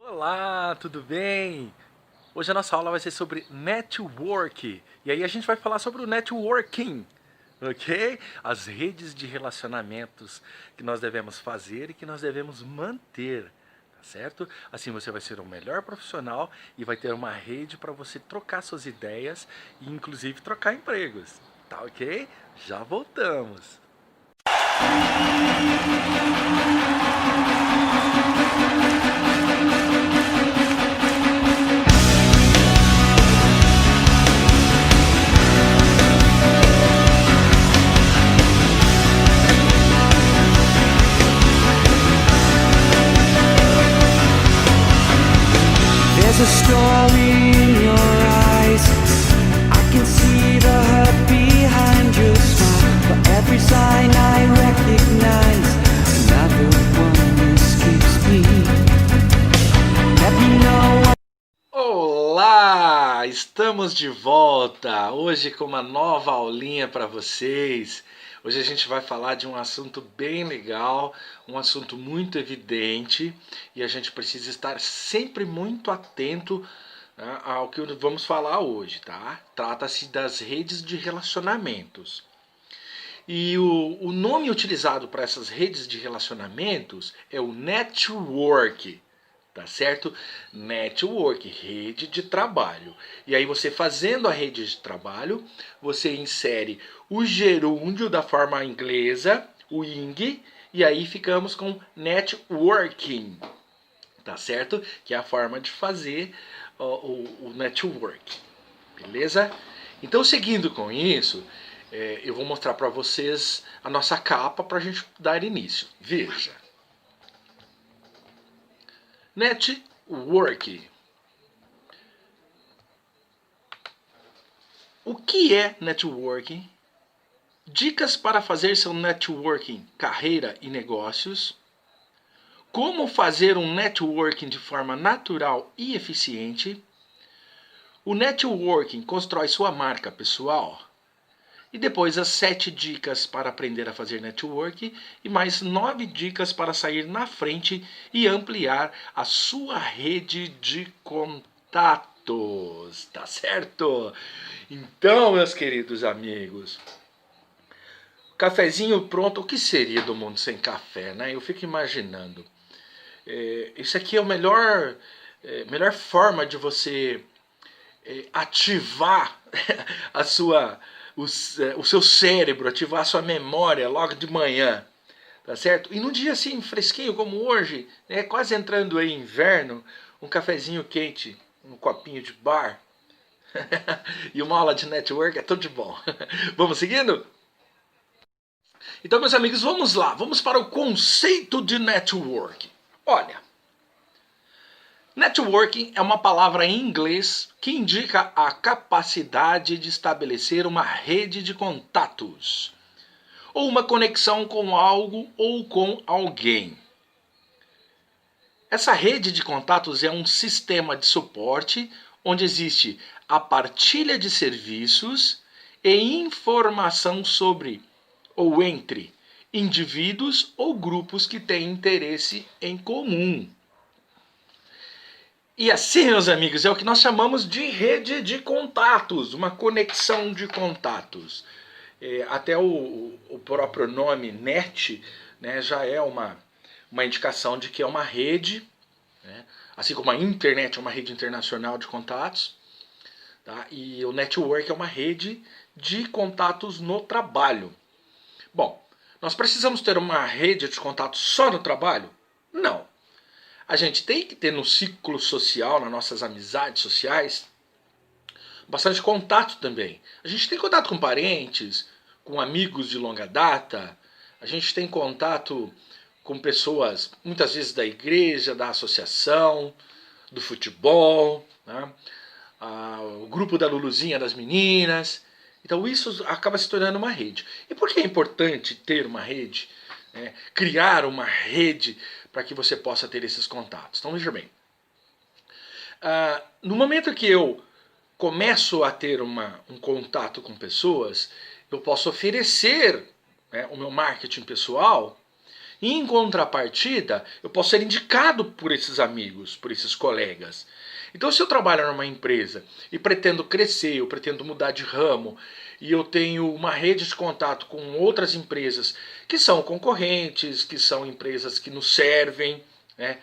Olá, tudo bem? Hoje a nossa aula vai ser sobre network. E aí a gente vai falar sobre o networking, ok? As redes de relacionamentos que nós devemos fazer e que nós devemos manter, tá certo? Assim você vai ser o melhor profissional e vai ter uma rede para você trocar suas ideias e inclusive trocar empregos, tá ok? Já voltamos. There's a story in your eyes. I can see the hurt behind your smile. For every sign I recognize, another one escapes me. Let me know. Olá! Estamos de volta! Hoje com uma nova aulinha para vocês. Hoje a gente vai falar de um assunto bem legal, um assunto muito evidente e a gente precisa estar sempre muito atento, né, ao que vamos falar hoje, tá? Trata-se das redes de relacionamentos. E o nome utilizado para essas redes de relacionamentos é o network. Tá certo? Network, rede de trabalho. E aí você fazendo a rede de trabalho, você insere o gerúndio da forma inglesa, o ing, e aí ficamos com networking, tá certo? Que é a forma de fazer o network, beleza? Então, seguindo com isso, eu vou mostrar para vocês a nossa capa para a gente dar início. Veja. Network. O que é networking? Dicas para fazer seu networking, carreira e negócios. Como fazer um networking de forma natural e eficiente. O networking constrói sua marca pessoal. E depois as 7 dicas para aprender a fazer networking e mais 9 dicas para sair na frente e ampliar a sua rede de contatos. Tá certo? Então, meus queridos amigos, cafezinho pronto, o que seria do mundo sem café, né? Eu fico imaginando. Isso aqui é a melhor forma de você ativar a sua, o seu cérebro, ativar a sua memória logo de manhã, tá certo? E num dia assim, fresquinho como hoje, né, quase entrando em inverno, um cafezinho quente, um copinho de bar e uma aula de network é tudo de bom. Vamos seguindo? Então, meus amigos, vamos lá, vamos para o conceito de network. Olha, networking é uma palavra em inglês que indica a capacidade de estabelecer uma rede de contatos ou uma conexão com algo ou com alguém. Essa rede de contatos é um sistema de suporte onde existe a partilha de serviços e informação sobre ou entre indivíduos ou grupos que têm interesse em comum. E assim, meus amigos, é o que nós chamamos de rede de contatos, uma conexão de contatos. Até o próprio nome net, né, já é uma indicação de que é uma rede, né, assim como a internet é uma rede internacional de contatos, tá, e o network é uma rede de contatos no trabalho. Bom, nós precisamos ter uma rede de contatos só no trabalho? Não. A gente tem que ter no ciclo social, nas nossas amizades sociais, bastante contato também. A gente tem contato com parentes, com amigos de longa data, a gente tem contato com pessoas, muitas vezes da igreja, da associação, do futebol, né? O grupo da Luluzinha das meninas. Então isso acaba se tornando uma rede. E por que é importante ter uma rede? Né? Criar uma rede para que você possa ter esses contatos. Então veja bem. No momento que eu começo a ter um contato com pessoas, eu posso oferecer, né, o meu marketing pessoal E em contrapartida, eu posso ser indicado por esses amigos, por esses colegas. Então, se eu trabalho numa empresa e pretendo crescer, eu pretendo mudar de ramo, e eu tenho uma rede de contato com outras empresas que são concorrentes, que são empresas que nos servem, né?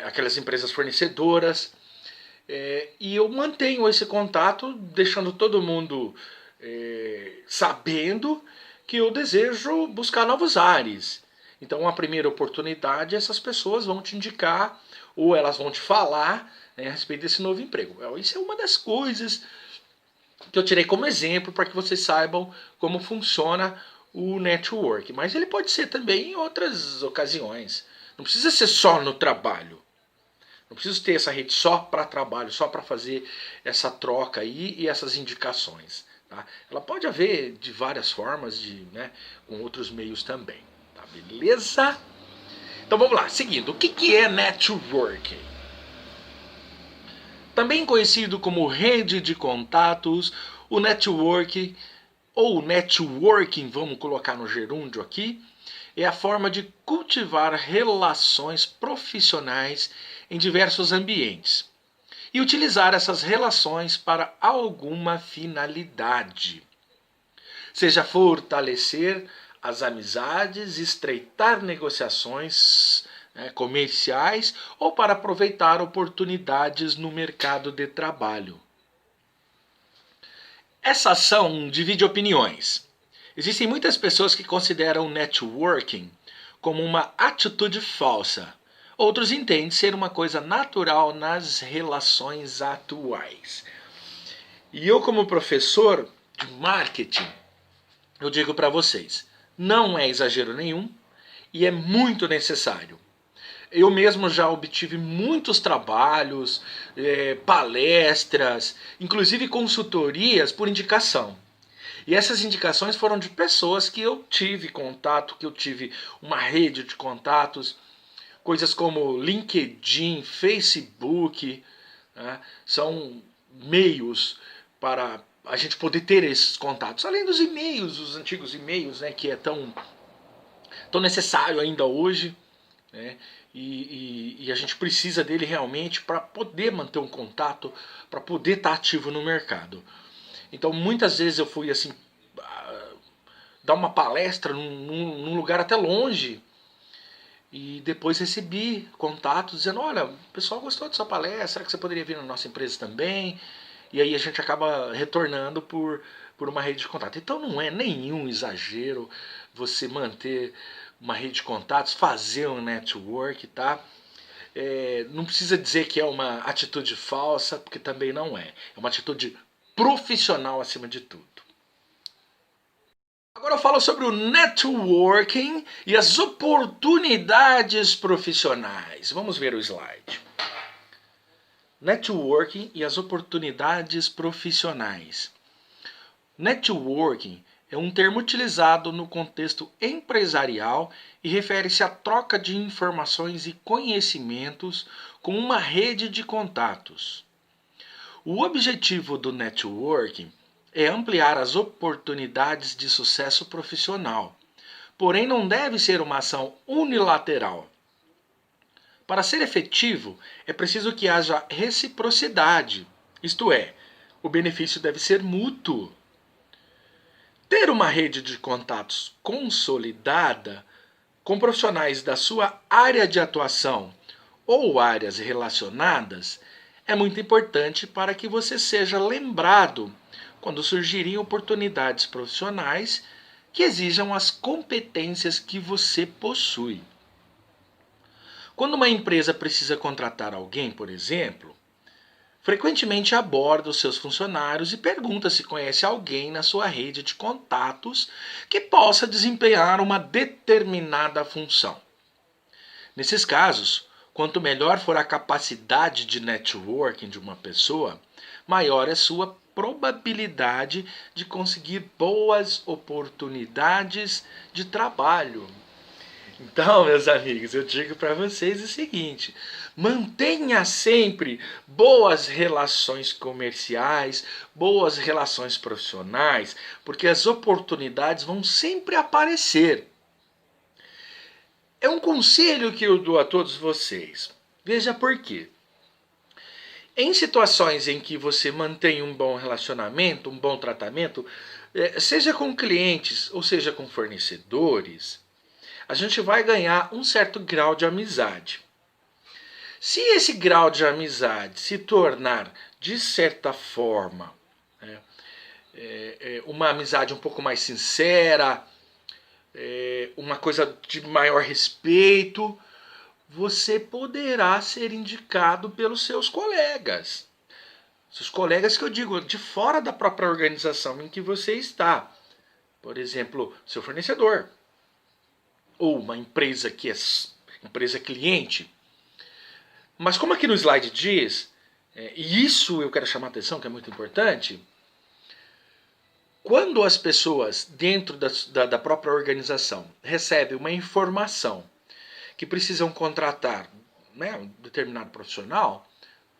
Aquelas empresas fornecedoras, e eu mantenho esse contato, deixando todo mundo sabendo que eu desejo buscar novos ares. Então, a primeira oportunidade, essas pessoas vão te indicar ou elas vão te falar, né, a respeito desse novo emprego. Isso é uma das coisas que eu tirei como exemplo para que vocês saibam como funciona o network. Mas ele pode ser também em outras ocasiões. Não precisa ser só no trabalho. Não preciso ter essa rede só para trabalho, só para fazer essa troca aí e essas indicações. Tá? Ela pode haver de várias formas, com outros meios também. Tá? Beleza? Então vamos lá, seguindo. O que é networking? Também conhecido como rede de contatos, o networking, ou networking, vamos colocar no gerúndio aqui, é a forma de cultivar relações profissionais em diversos ambientes e utilizar essas relações para alguma finalidade. Seja fortalecer as amizades, estreitar negociações comerciais ou para aproveitar oportunidades no mercado de trabalho. Essa ação divide opiniões. Existem muitas pessoas que consideram networking como uma atitude falsa. Outros entendem ser uma coisa natural nas relações atuais. E eu, como professor de marketing, eu digo para vocês, não é exagero nenhum e é muito necessário. Eu mesmo já obtive muitos trabalhos, palestras, inclusive consultorias por indicação. E essas indicações foram de pessoas que eu tive contato, que eu tive uma rede de contatos, coisas como LinkedIn, Facebook, né, são meios para a gente poder ter esses contatos. Além dos e-mails, os antigos e-mails, né, que é tão necessário ainda hoje, né, e a gente precisa dele realmente para poder manter um contato, para poder estar ativo no mercado. Então muitas vezes eu fui assim dar uma palestra num lugar até longe e depois recebi contatos dizendo, olha, o pessoal gostou da sua palestra, será que você poderia vir na nossa empresa também? E aí a gente acaba retornando por uma rede de contato. Então não é nenhum exagero você manter uma rede de contatos, fazer um network, tá? Não precisa dizer que é uma atitude falsa, porque também não é. É uma atitude profissional acima de tudo. Agora eu falo sobre o networking e as oportunidades profissionais. Vamos ver o slide. Networking e as oportunidades profissionais. Networking é um termo utilizado no contexto empresarial e refere-se à troca de informações e conhecimentos com uma rede de contatos. O objetivo do networking é ampliar as oportunidades de sucesso profissional, porém não deve ser uma ação unilateral. Para ser efetivo, é preciso que haja reciprocidade, isto é, o benefício deve ser mútuo. Ter uma rede de contatos consolidada com profissionais da sua área de atuação ou áreas relacionadas é muito importante para que você seja lembrado quando surgirem oportunidades profissionais que exijam as competências que você possui. Quando uma empresa precisa contratar alguém, por exemplo, frequentemente aborda os seus funcionários e pergunta se conhece alguém na sua rede de contatos que possa desempenhar uma determinada função. Nesses casos, quanto melhor for a capacidade de networking de uma pessoa, maior é sua probabilidade de conseguir boas oportunidades de trabalho. Então, meus amigos, eu digo para vocês o seguinte, mantenha sempre boas relações comerciais, boas relações profissionais, porque as oportunidades vão sempre aparecer. É um conselho que eu dou a todos vocês. Veja por quê. Em situações em que você mantém um bom relacionamento, um bom tratamento, seja com clientes ou seja com fornecedores, a gente vai ganhar um certo grau de amizade. Se esse grau de amizade se tornar, de certa forma, uma amizade um pouco mais sincera, uma coisa de maior respeito, você poderá ser indicado pelos seus colegas. Seus colegas que eu digo, de fora da própria organização em que você está. Por exemplo, seu fornecedor. Ou uma empresa que é empresa cliente. Mas como aqui no slide diz, e isso eu quero chamar a atenção, que é muito importante, quando as pessoas dentro da própria organização recebem uma informação que precisam contratar, né, um determinado profissional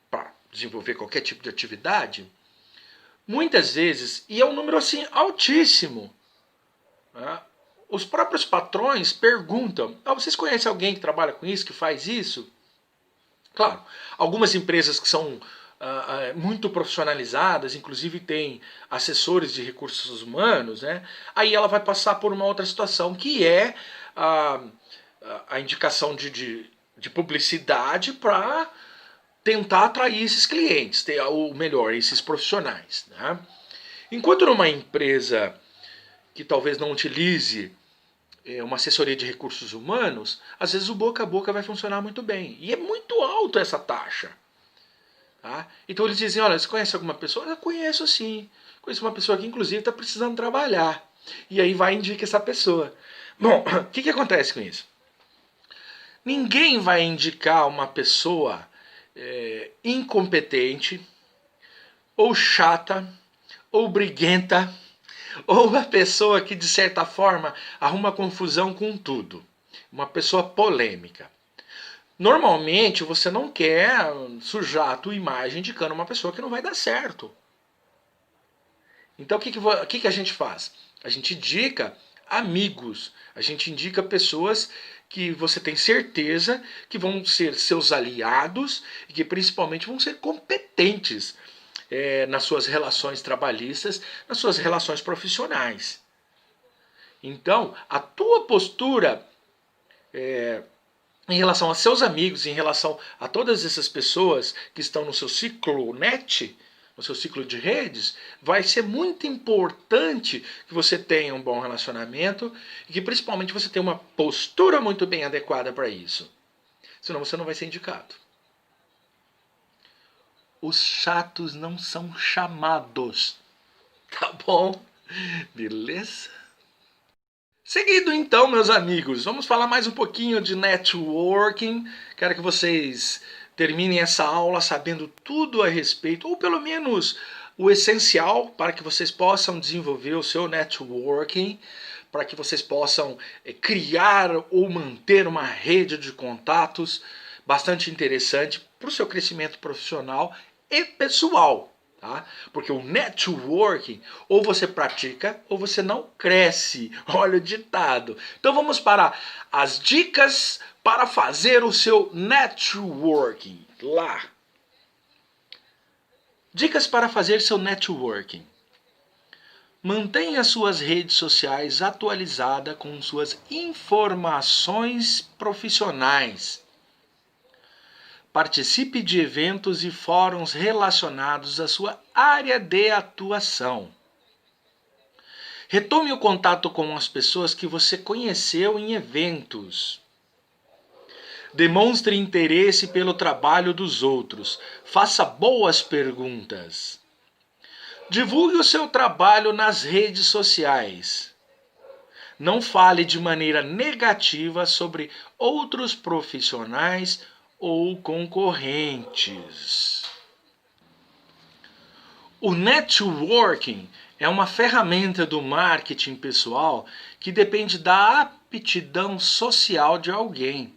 para desenvolver qualquer tipo de atividade, muitas vezes, e é um número assim altíssimo, né, os próprios patrões perguntam: vocês conhecem alguém que trabalha com isso, que faz isso? Claro, algumas empresas que são muito profissionalizadas, inclusive tem assessores de recursos humanos, né? Aí ela vai passar por uma outra situação, que é a indicação de publicidade para tentar atrair esses clientes, ou melhor, esses profissionais, né? Enquanto numa empresa que talvez não utilize uma assessoria de recursos humanos, às vezes o boca a boca vai funcionar muito bem. E é muito alto essa taxa. Tá? Então eles dizem: olha, você conhece alguma pessoa? Eu conheço sim. Conheço uma pessoa que inclusive está precisando trabalhar. E aí vai e indica essa pessoa. Bom, o que acontece com isso? Ninguém vai indicar uma pessoa incompetente, ou chata, ou briguenta, ou uma pessoa que de certa forma arruma confusão com tudo. Uma pessoa polêmica. Normalmente você não quer sujar a tua imagem indicando uma pessoa que não vai dar certo. Então o que a gente faz? A gente indica amigos, a gente indica pessoas que você tem certeza que vão ser seus aliados e que principalmente vão ser competentes nas suas relações trabalhistas, nas suas relações profissionais. Então, a tua postura em relação a seus amigos, em relação a todas essas pessoas que estão no seu ciclo net, no seu ciclo de redes, vai ser muito importante que você tenha um bom relacionamento e que principalmente você tenha uma postura muito bem adequada para isso. Senão você não vai ser indicado. Os chatos não são chamados. Tá bom? Beleza? Seguido então, meus amigos, vamos falar mais um pouquinho de networking. Quero que vocês terminem essa aula sabendo tudo a respeito, ou pelo menos o essencial, para que vocês possam desenvolver o seu networking, para que vocês possam criar ou manter uma rede de contatos bastante interessante para o seu crescimento profissional e pessoal. Tá? Porque o networking, ou você pratica ou você não cresce. Olha o ditado. Então vamos para as dicas para fazer o seu networking lá. Dicas para fazer seu networking. Mantenha suas redes sociais atualizadas com suas informações profissionais. Participe de eventos e fóruns relacionados à sua área de atuação. Retome o contato com as pessoas que você conheceu em eventos. Demonstre interesse pelo trabalho dos outros. Faça boas perguntas. Divulgue o seu trabalho nas redes sociais. Não fale de maneira negativa sobre outros profissionais ou concorrentes. O networking é uma ferramenta do marketing pessoal que depende da aptidão social de alguém.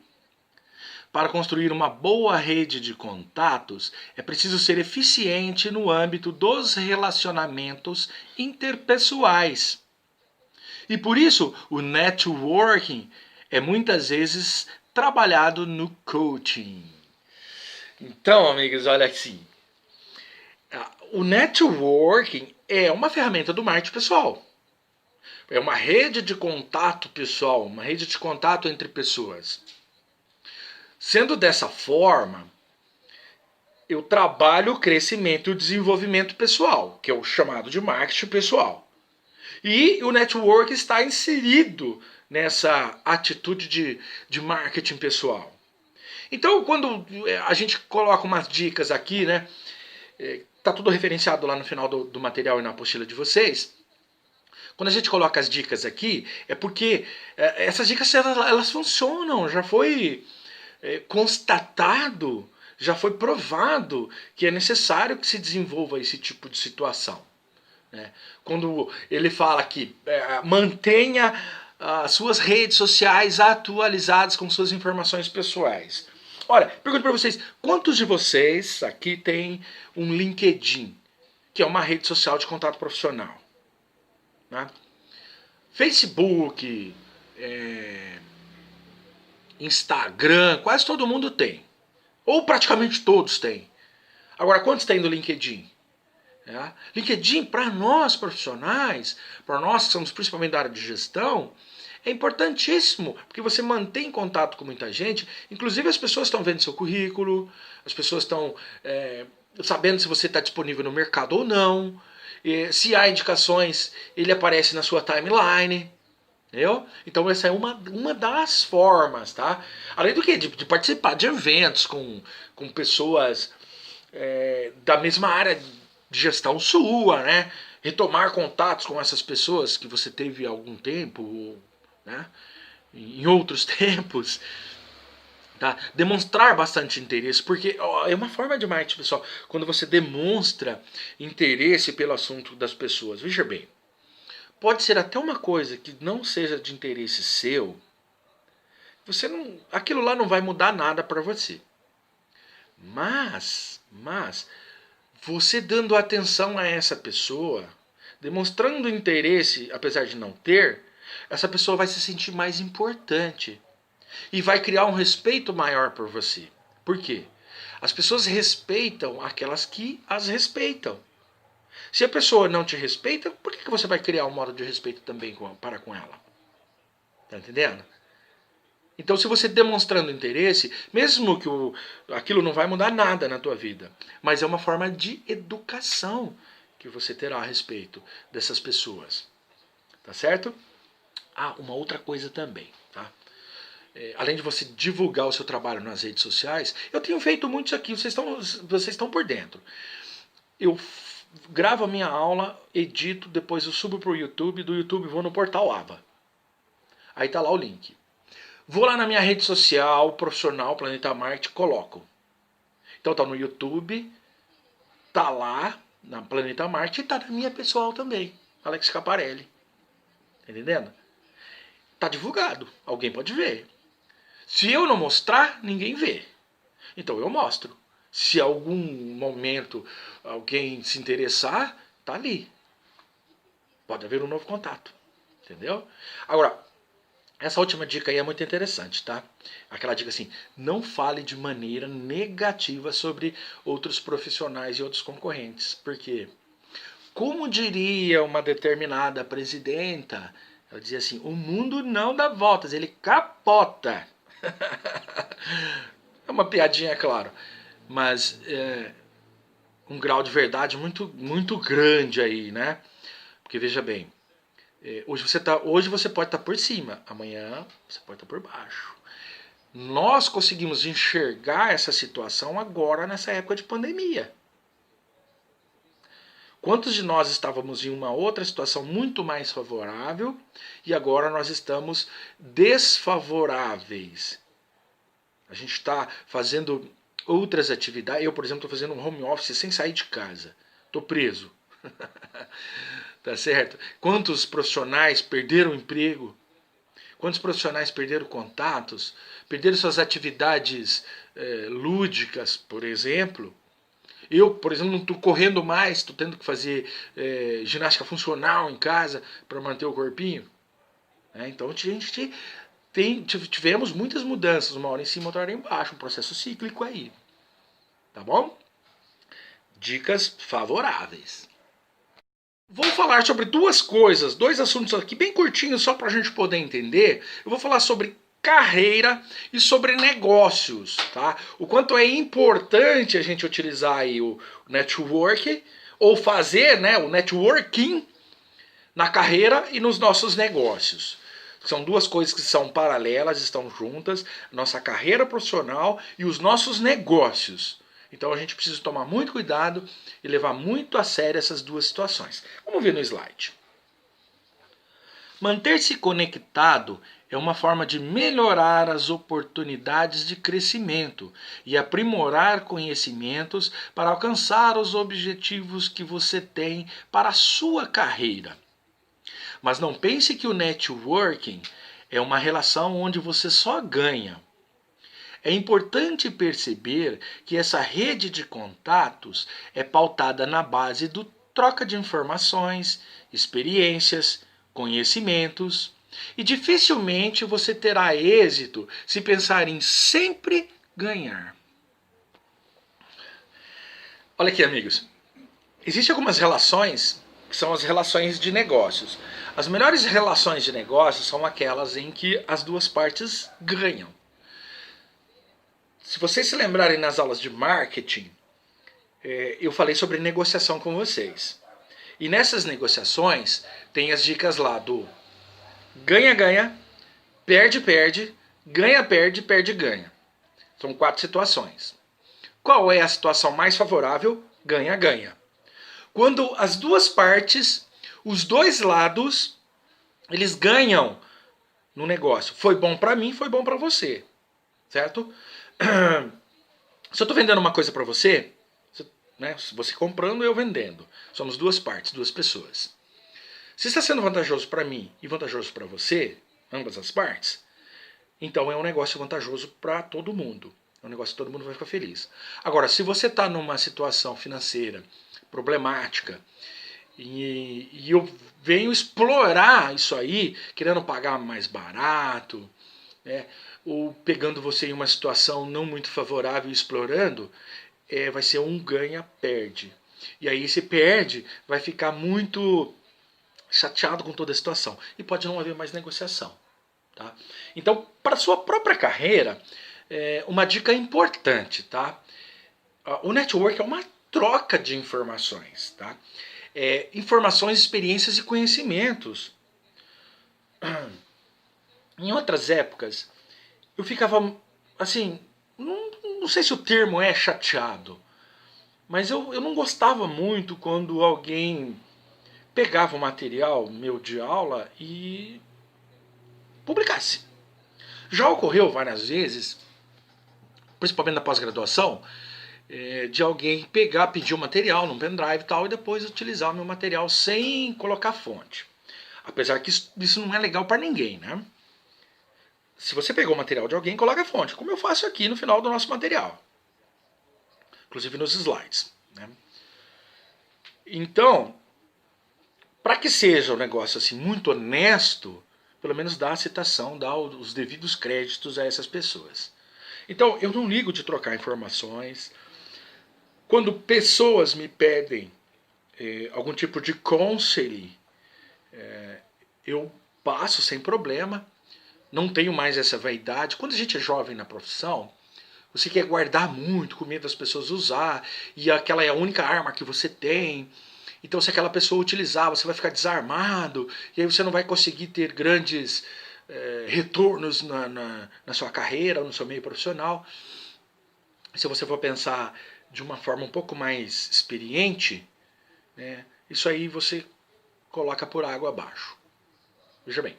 Para construir uma boa rede de contatos, é preciso ser eficiente no âmbito dos relacionamentos interpessoais. E por isso, o networking é muitas vezes trabalhado no coaching. Então, amigos, olha assim. O networking é uma ferramenta do marketing pessoal. É uma rede de contato pessoal, uma rede de contato entre pessoas. Sendo dessa forma, eu trabalho o crescimento e o desenvolvimento pessoal, que é o chamado de marketing pessoal. E o network está inserido nessa atitude de marketing pessoal. Então, quando a gente coloca umas dicas aqui, né? Tá tudo referenciado lá no final do material e na apostila de vocês. Quando a gente coloca as dicas aqui, é porque essas dicas elas funcionam, já foi constatado, já foi provado que é necessário que se desenvolva esse tipo de situação. Né? Quando ele fala que mantenha as suas redes sociais atualizadas com suas informações pessoais. Olha, pergunto para vocês, quantos de vocês aqui tem um LinkedIn, que é uma rede social de contato profissional? Né? Facebook, Instagram, quase todo mundo tem. Ou praticamente todos têm. Agora, quantos tem no LinkedIn? LinkedIn, para nós profissionais, para nós que somos principalmente da área de gestão, é importantíssimo, porque você mantém contato com muita gente, inclusive as pessoas estão vendo seu currículo, as pessoas estão sabendo se você está disponível no mercado ou não, se há indicações, ele aparece na sua timeline. Entendeu? Então essa é uma das formas, tá? Além do que? De participar de eventos com pessoas da mesma área de gestão sua, né? Retomar contatos com essas pessoas que você teve há algum tempo, né? Em outros tempos. Tá? Demonstrar bastante interesse, porque é uma forma de marketing, pessoal, quando você demonstra interesse pelo assunto das pessoas. Veja bem, pode ser até uma coisa que não seja de interesse seu, aquilo lá não vai mudar nada para você. Mas você dando atenção a essa pessoa, demonstrando interesse, apesar de não ter, essa pessoa vai se sentir mais importante e vai criar um respeito maior por você. Por quê? As pessoas respeitam aquelas que as respeitam. Se a pessoa não te respeita, por que você vai criar um modo de respeito também para com ela? Tá entendendo? Então, se você demonstrando interesse, mesmo que aquilo não vai mudar nada na tua vida, mas é uma forma de educação que você terá a respeito dessas pessoas. Tá certo? Uma outra coisa também, tá? Além de você divulgar o seu trabalho nas redes sociais, eu tenho feito muito isso aqui, vocês estão por dentro. Eu gravo a minha aula, edito, depois eu subo para o YouTube, do YouTube vou no portal Ava. Aí tá lá o link. Vou lá na minha rede social, profissional, Planeta Marte, coloco. Então tá no YouTube, tá lá na Planeta Marte e tá na minha pessoal também, Alex Caparelli. Entendendo? Tá divulgado, alguém pode ver. Se eu não mostrar, ninguém vê. Então eu mostro. Se algum momento alguém se interessar, tá ali. Pode haver um novo contato. Entendeu? Agora, essa última dica aí é muito interessante, tá? Aquela dica assim, não fale de maneira negativa sobre outros profissionais e outros concorrentes. Porque, como diria uma determinada presidenta, ela dizia assim, o mundo não dá voltas, ele capota. É uma piadinha, é claro, mas um grau de verdade muito, muito grande aí, né? Porque veja bem, hoje você pode estar por cima, amanhã você pode estar por baixo. Nós conseguimos enxergar essa situação agora nessa época de pandemia. Quantos de nós estávamos em uma outra situação muito mais favorável e agora nós estamos desfavoráveis? A gente está fazendo outras atividades. Eu, por exemplo, estou fazendo um home office sem sair de casa. Estou preso. Tá certo? Quantos profissionais perderam emprego? Quantos profissionais perderam contatos? Perderam suas atividades lúdicas, por exemplo? Eu, por exemplo, não estou correndo mais, estou tendo que fazer ginástica funcional em casa para manter o corpinho. Então a gente tivemos muitas mudanças, uma hora em cima, outra hora embaixo, um processo cíclico aí. Tá bom? Dicas favoráveis. Vou falar sobre duas coisas, dois assuntos aqui bem curtinhos, só para a gente poder entender. Eu vou falar sobre carreira e sobre negócios, tá? O quanto é importante a gente utilizar aí o network, ou fazer, né, o networking na carreira e nos nossos negócios. São duas coisas que são paralelas, estão juntas, nossa carreira profissional e os nossos negócios. Então a gente precisa tomar muito cuidado e levar muito a sério essas duas situações. Vamos ver no slide. Manter-se conectado é uma forma de melhorar as oportunidades de crescimento e aprimorar conhecimentos para alcançar os objetivos que você tem para a sua carreira. Mas não pense que o networking é uma relação onde você só ganha. É importante perceber que essa rede de contatos é pautada na base do troca de informações, experiências, conhecimentos, e dificilmente você terá êxito se pensar em sempre ganhar. Olha aqui, amigos. Existem algumas relações que são as relações de negócios. As melhores relações de negócios são aquelas em que as duas partes ganham. Se vocês se lembrarem nas aulas de marketing, eu falei sobre negociação com vocês. E nessas negociações tem as dicas lá do ganha-ganha, perde-perde, ganha-perde, perde-ganha. São 4 situações. Qual é a situação mais favorável? Ganha-ganha. Quando as duas partes, os dois lados, eles ganham no negócio. Foi bom para mim, foi bom para você. Certo? Se eu estou vendendo uma coisa para você, né, você comprando e eu vendendo, somos duas partes, duas pessoas. Se está sendo vantajoso para mim e vantajoso para você, ambas as partes, então é um negócio vantajoso para todo mundo. É um negócio que todo mundo vai ficar feliz. Agora, se você está numa situação financeira problemática e eu venho explorar isso aí, querendo pagar mais barato, né, ou pegando você em uma situação não muito favorável e explorando, vai ser um ganha-perde. E aí esse perde vai ficar muito chateado com toda a situação. E pode não haver mais negociação. Tá? Então, para a sua própria carreira, uma dica importante. Tá? O network é uma troca de informações. Tá? Informações, experiências e conhecimentos. Em outras épocas, eu ficava, assim, não sei se o termo é chateado, mas eu não gostava muito quando alguém pegava o material meu de aula e publicasse. Já ocorreu várias vezes, principalmente na pós-graduação, de alguém pegar, pedir o material num pendrive e tal, e depois utilizar o meu material sem colocar fonte. Apesar que isso não é legal para ninguém, né? Se você pegou o material de alguém, coloca a fonte, como eu faço aqui no final do nosso material. Inclusive nos slides. Né? Então, para que seja um negócio assim muito honesto, pelo menos dá a citação, dá os devidos créditos a essas pessoas. Então, eu não ligo de trocar informações. Quando pessoas me pedem algum tipo de counseling, eu passo sem problema. Não tenho mais essa vaidade. Quando a gente é jovem na profissão, você quer guardar muito, com medo das pessoas usar, e aquela é a única arma que você tem. Então, se aquela pessoa utilizar, você vai ficar desarmado, e aí você não vai conseguir ter grandes retornos na sua carreira, no seu meio profissional. Se você for pensar de uma forma um pouco mais experiente, né, isso aí você coloca por água abaixo. Veja bem.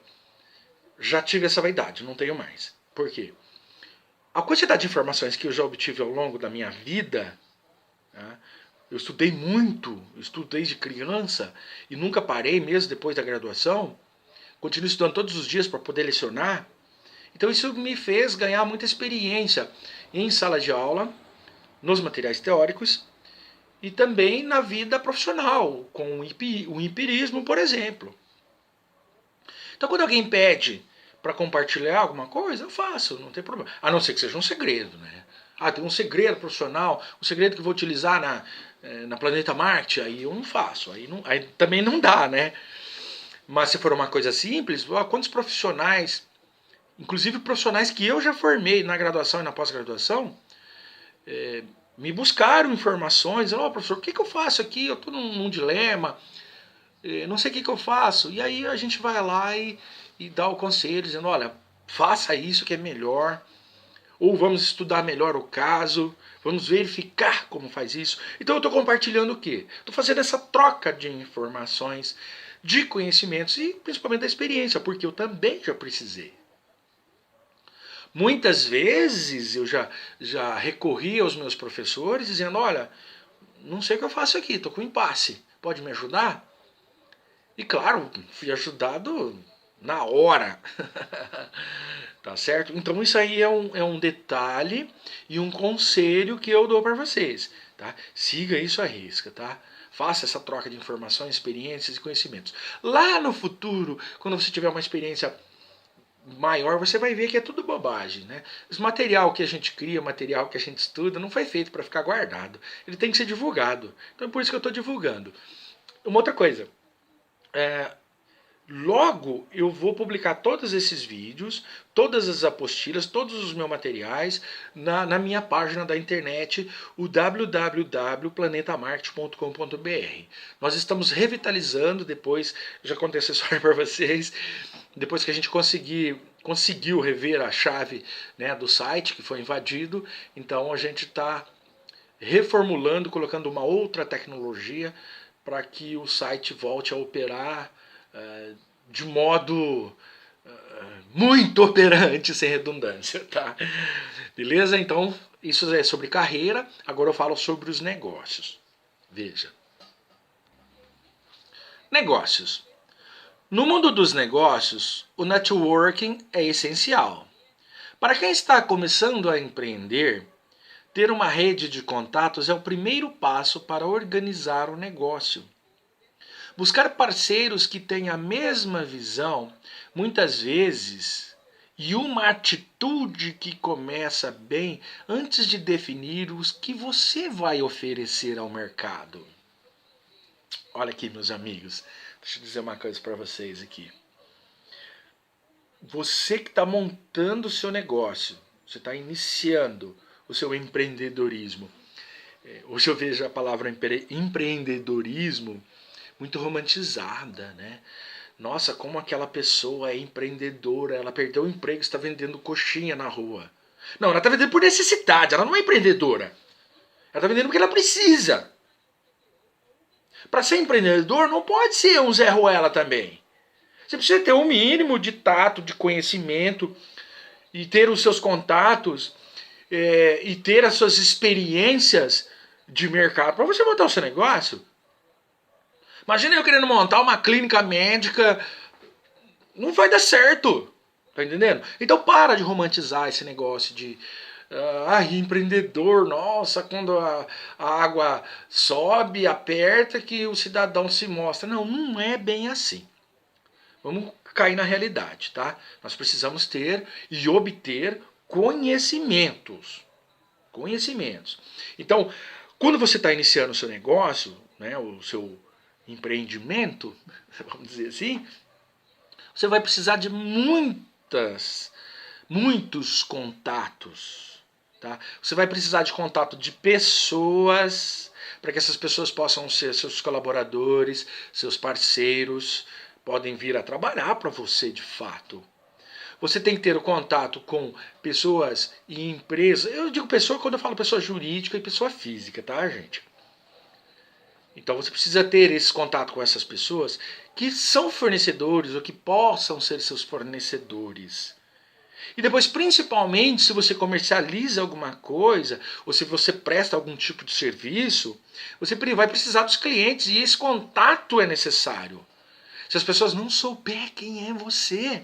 Já tive essa vaidade, não tenho mais. Por quê? A quantidade de informações que eu já obtive ao longo da minha vida, né, eu estudei muito, estudo desde criança e nunca parei mesmo depois da graduação, continuo estudando todos os dias para poder lecionar, então isso me fez ganhar muita experiência em sala de aula, nos materiais teóricos e também na vida profissional, com o empirismo, por exemplo. Então, quando alguém pede para compartilhar alguma coisa, eu faço, não tem problema. A não ser que seja um segredo, né? Ah, tem um segredo profissional, um segredo que eu vou utilizar na Planeta Marte, aí eu não faço, aí também não dá, né? Mas se for uma coisa simples, quantos profissionais, inclusive profissionais que eu já formei na graduação e na pós-graduação, me buscaram informações, professor, o que eu faço aqui? Eu estou num dilema, não sei o que eu faço. E aí a gente vai lá e dá o conselho, dizendo, olha, faça isso que é melhor, ou vamos estudar melhor o caso, vamos verificar como faz isso. Então eu estou compartilhando o quê? Estou fazendo essa troca de informações, de conhecimentos e principalmente da experiência, porque eu também já precisei. Muitas vezes eu já recorri aos meus professores dizendo, olha, não sei o que eu faço aqui, estou com impasse, pode me ajudar? E claro, fui ajudado na hora. Tá certo? Então isso aí é um detalhe e um conselho que eu dou para vocês. Tá? Siga isso à risca, tá? Faça essa troca de informações, experiências e conhecimentos. Lá no futuro, quando você tiver uma experiência maior, você vai ver que é tudo bobagem, né? Esse material que a gente cria, o material que a gente estuda, não foi feito para ficar guardado. Ele tem que ser divulgado. Então é por isso que eu estou divulgando. Uma outra coisa. Logo eu vou publicar todos esses vídeos, todas as apostilas, todos os meus materiais na minha página da internet, o www.planetamarte.com.br. Nós estamos revitalizando, depois, já contei essa história para vocês, depois que a gente conseguiu rever a chave, né, do site que foi invadido, então a gente está reformulando, colocando uma outra tecnologia para que o site volte a operar de modo muito operante, sem redundância, tá? Beleza? Então, isso é sobre carreira, agora eu falo sobre os negócios. Veja. Negócios. No mundo dos negócios, o networking é essencial. Para quem está começando a empreender, ter uma rede de contatos é o primeiro passo para organizar o negócio. Buscar parceiros que tenham a mesma visão, muitas vezes, e uma atitude que começa bem antes de definir os que você vai oferecer ao mercado. Olha aqui, meus amigos, deixa eu dizer uma coisa para vocês aqui. Você que está montando o seu negócio, você está iniciando o seu empreendedorismo. Hoje eu vejo a palavra empreendedorismo muito romantizada, né? Nossa, como aquela pessoa é empreendedora, ela perdeu o emprego e está vendendo coxinha na rua. Não, ela está vendendo por necessidade, ela não é empreendedora. Ela está vendendo porque ela precisa. Para ser empreendedor não pode ser um Zé Ruela também. Você precisa ter um mínimo de tato, de conhecimento, e ter os seus contatos, e ter as suas experiências de mercado para você montar o seu negócio. Imagina eu querendo montar uma clínica médica, não vai dar certo, tá entendendo? Então para de romantizar esse negócio de empreendedor, nossa, quando a água sobe, aperta que o cidadão se mostra. Não, não é bem assim. Vamos cair na realidade, tá? Nós precisamos ter e obter conhecimentos. Conhecimentos. Então, quando você está iniciando o seu negócio, né, o seu empreendimento, vamos dizer assim, você vai precisar de muitos contatos, tá? Você vai precisar de contato de pessoas, para que essas pessoas possam ser seus colaboradores, seus parceiros, podem vir a trabalhar para você de fato. Você tem que ter o contato com pessoas e empresas. Eu digo pessoa quando eu falo pessoa jurídica e pessoa física, tá, gente? Então você precisa ter esse contato com essas pessoas que são fornecedores ou que possam ser seus fornecedores. E depois, principalmente, se você comercializa alguma coisa ou se você presta algum tipo de serviço, você vai precisar dos clientes e esse contato é necessário. Se as pessoas não souberem quem é você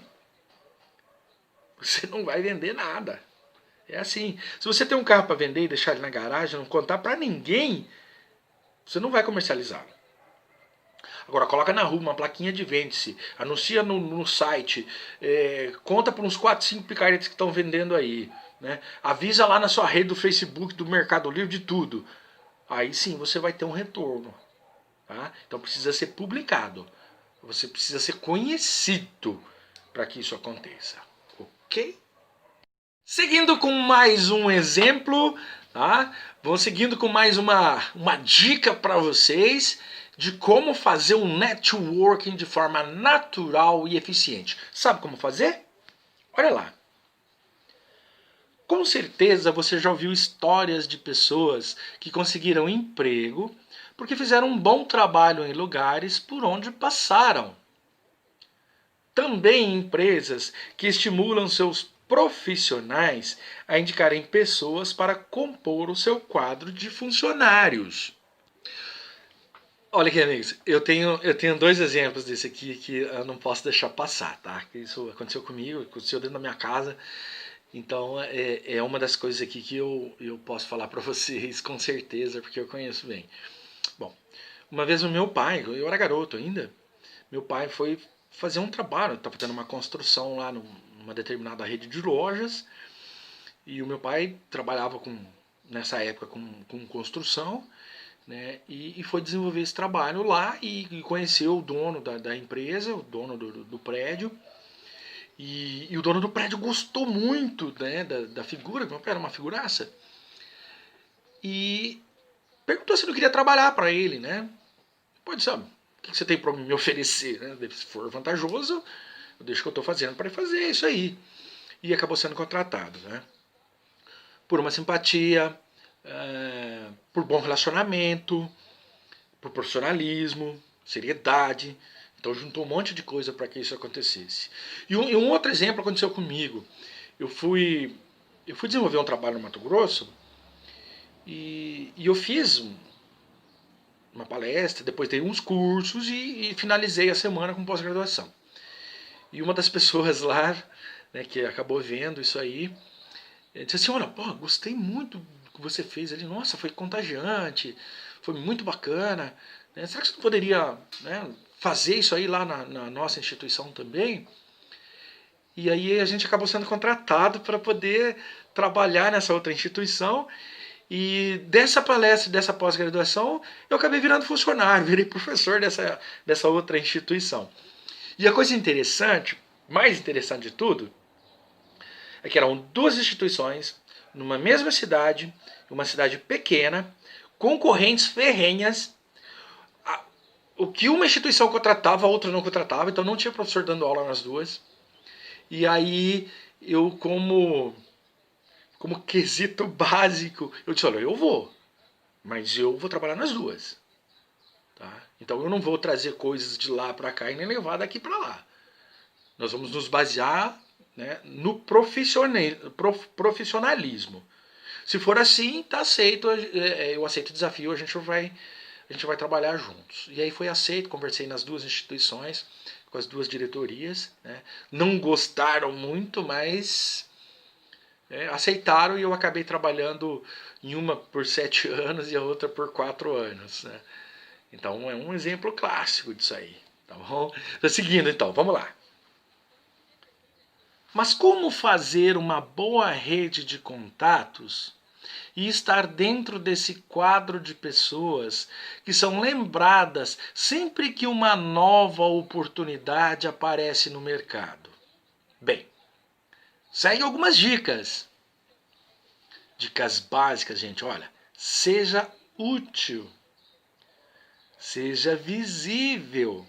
não vai vender nada. É assim. Se você tem um carro para vender e deixar ele na garagem, não contar para ninguém, você não vai comercializar. Agora coloca na rua uma plaquinha de vende-se, anuncia no site, conta para uns 4, 5 picaretes que estão vendendo aí, né? Avisa lá na sua rede do Facebook, do Mercado Livre, de tudo. Aí sim você vai ter um retorno. Tá? Então precisa ser publicado. Você precisa ser conhecido para que isso aconteça. Ok? Seguindo com mais um exemplo, tá? Vou seguindo com mais uma dica para vocês de como fazer um networking de forma natural e eficiente. Sabe como fazer? Olha lá. Com certeza você já ouviu histórias de pessoas que conseguiram emprego porque fizeram um bom trabalho em lugares por onde passaram. Também empresas que estimulam seus profissionais a indicarem pessoas para compor o seu quadro de funcionários. Olha aqui, amigos, eu tenho 2 exemplos desse aqui que eu não posso deixar passar, tá? Isso aconteceu comigo, aconteceu dentro da minha casa. Então é uma das coisas aqui que eu posso falar para vocês com certeza, porque eu conheço bem. Bom, uma vez o meu pai, eu era garoto ainda, meu pai foi fazer um trabalho, estava tendo uma construção lá numa determinada rede de lojas, e o meu pai trabalhava nessa época com construção, né, e foi desenvolver esse trabalho lá e conheceu o dono da empresa, o dono do prédio, e o dono do prédio gostou muito, né, da figura, meu pai era uma figuraça, e perguntou se não queria trabalhar para ele, né? Pode ser, o que você tem para me oferecer, né? Se for vantajoso, eu deixo o que eu estou fazendo para fazer isso aí. E acabou sendo contratado, né? Por uma simpatia, por bom relacionamento, por profissionalismo, seriedade. Então juntou um monte de coisa para que isso acontecesse. E um outro exemplo aconteceu comigo. Eu fui desenvolver um trabalho no Mato Grosso e eu fiz uma palestra, depois dei uns cursos e finalizei a semana com pós-graduação. E uma das pessoas lá, né, que acabou vendo isso aí, disse assim, olha, pô, gostei muito do que você fez ali, nossa, foi contagiante, foi muito bacana, né? Será que você não poderia, né, fazer isso aí lá na nossa instituição também? E aí a gente acabou sendo contratado para poder trabalhar nessa outra instituição. E dessa palestra, dessa pós-graduação, eu acabei virando funcionário, virei professor dessa outra instituição. E a coisa interessante, mais interessante de tudo, é que eram 2 instituições, numa mesma cidade, uma cidade pequena, concorrentes ferrenhas. O que uma instituição contratava, a outra não contratava, então não tinha professor dando aula nas 2. E aí eu, como quesito básico, eu disse, olha, eu vou, mas eu vou trabalhar nas 2. Tá? Então eu não vou trazer coisas de lá para cá e nem levar daqui para lá. Nós vamos nos basear, né, no profissionalismo. Se for assim, tá aceito, eu aceito o desafio, a gente vai trabalhar juntos. E aí foi aceito, conversei nas 2 instituições, com as 2 diretorias, né? Não gostaram muito, mas aceitaram, e eu acabei trabalhando em uma por 7 anos e a outra por 4 anos. Né? Então é um exemplo clássico disso aí. Tá bom? Tô seguindo então, vamos lá. Mas como fazer uma boa rede de contatos e estar dentro desse quadro de pessoas que são lembradas sempre que uma nova oportunidade aparece no mercado? Bem, segue algumas dicas. Dicas básicas, gente. Olha, seja útil. Seja visível.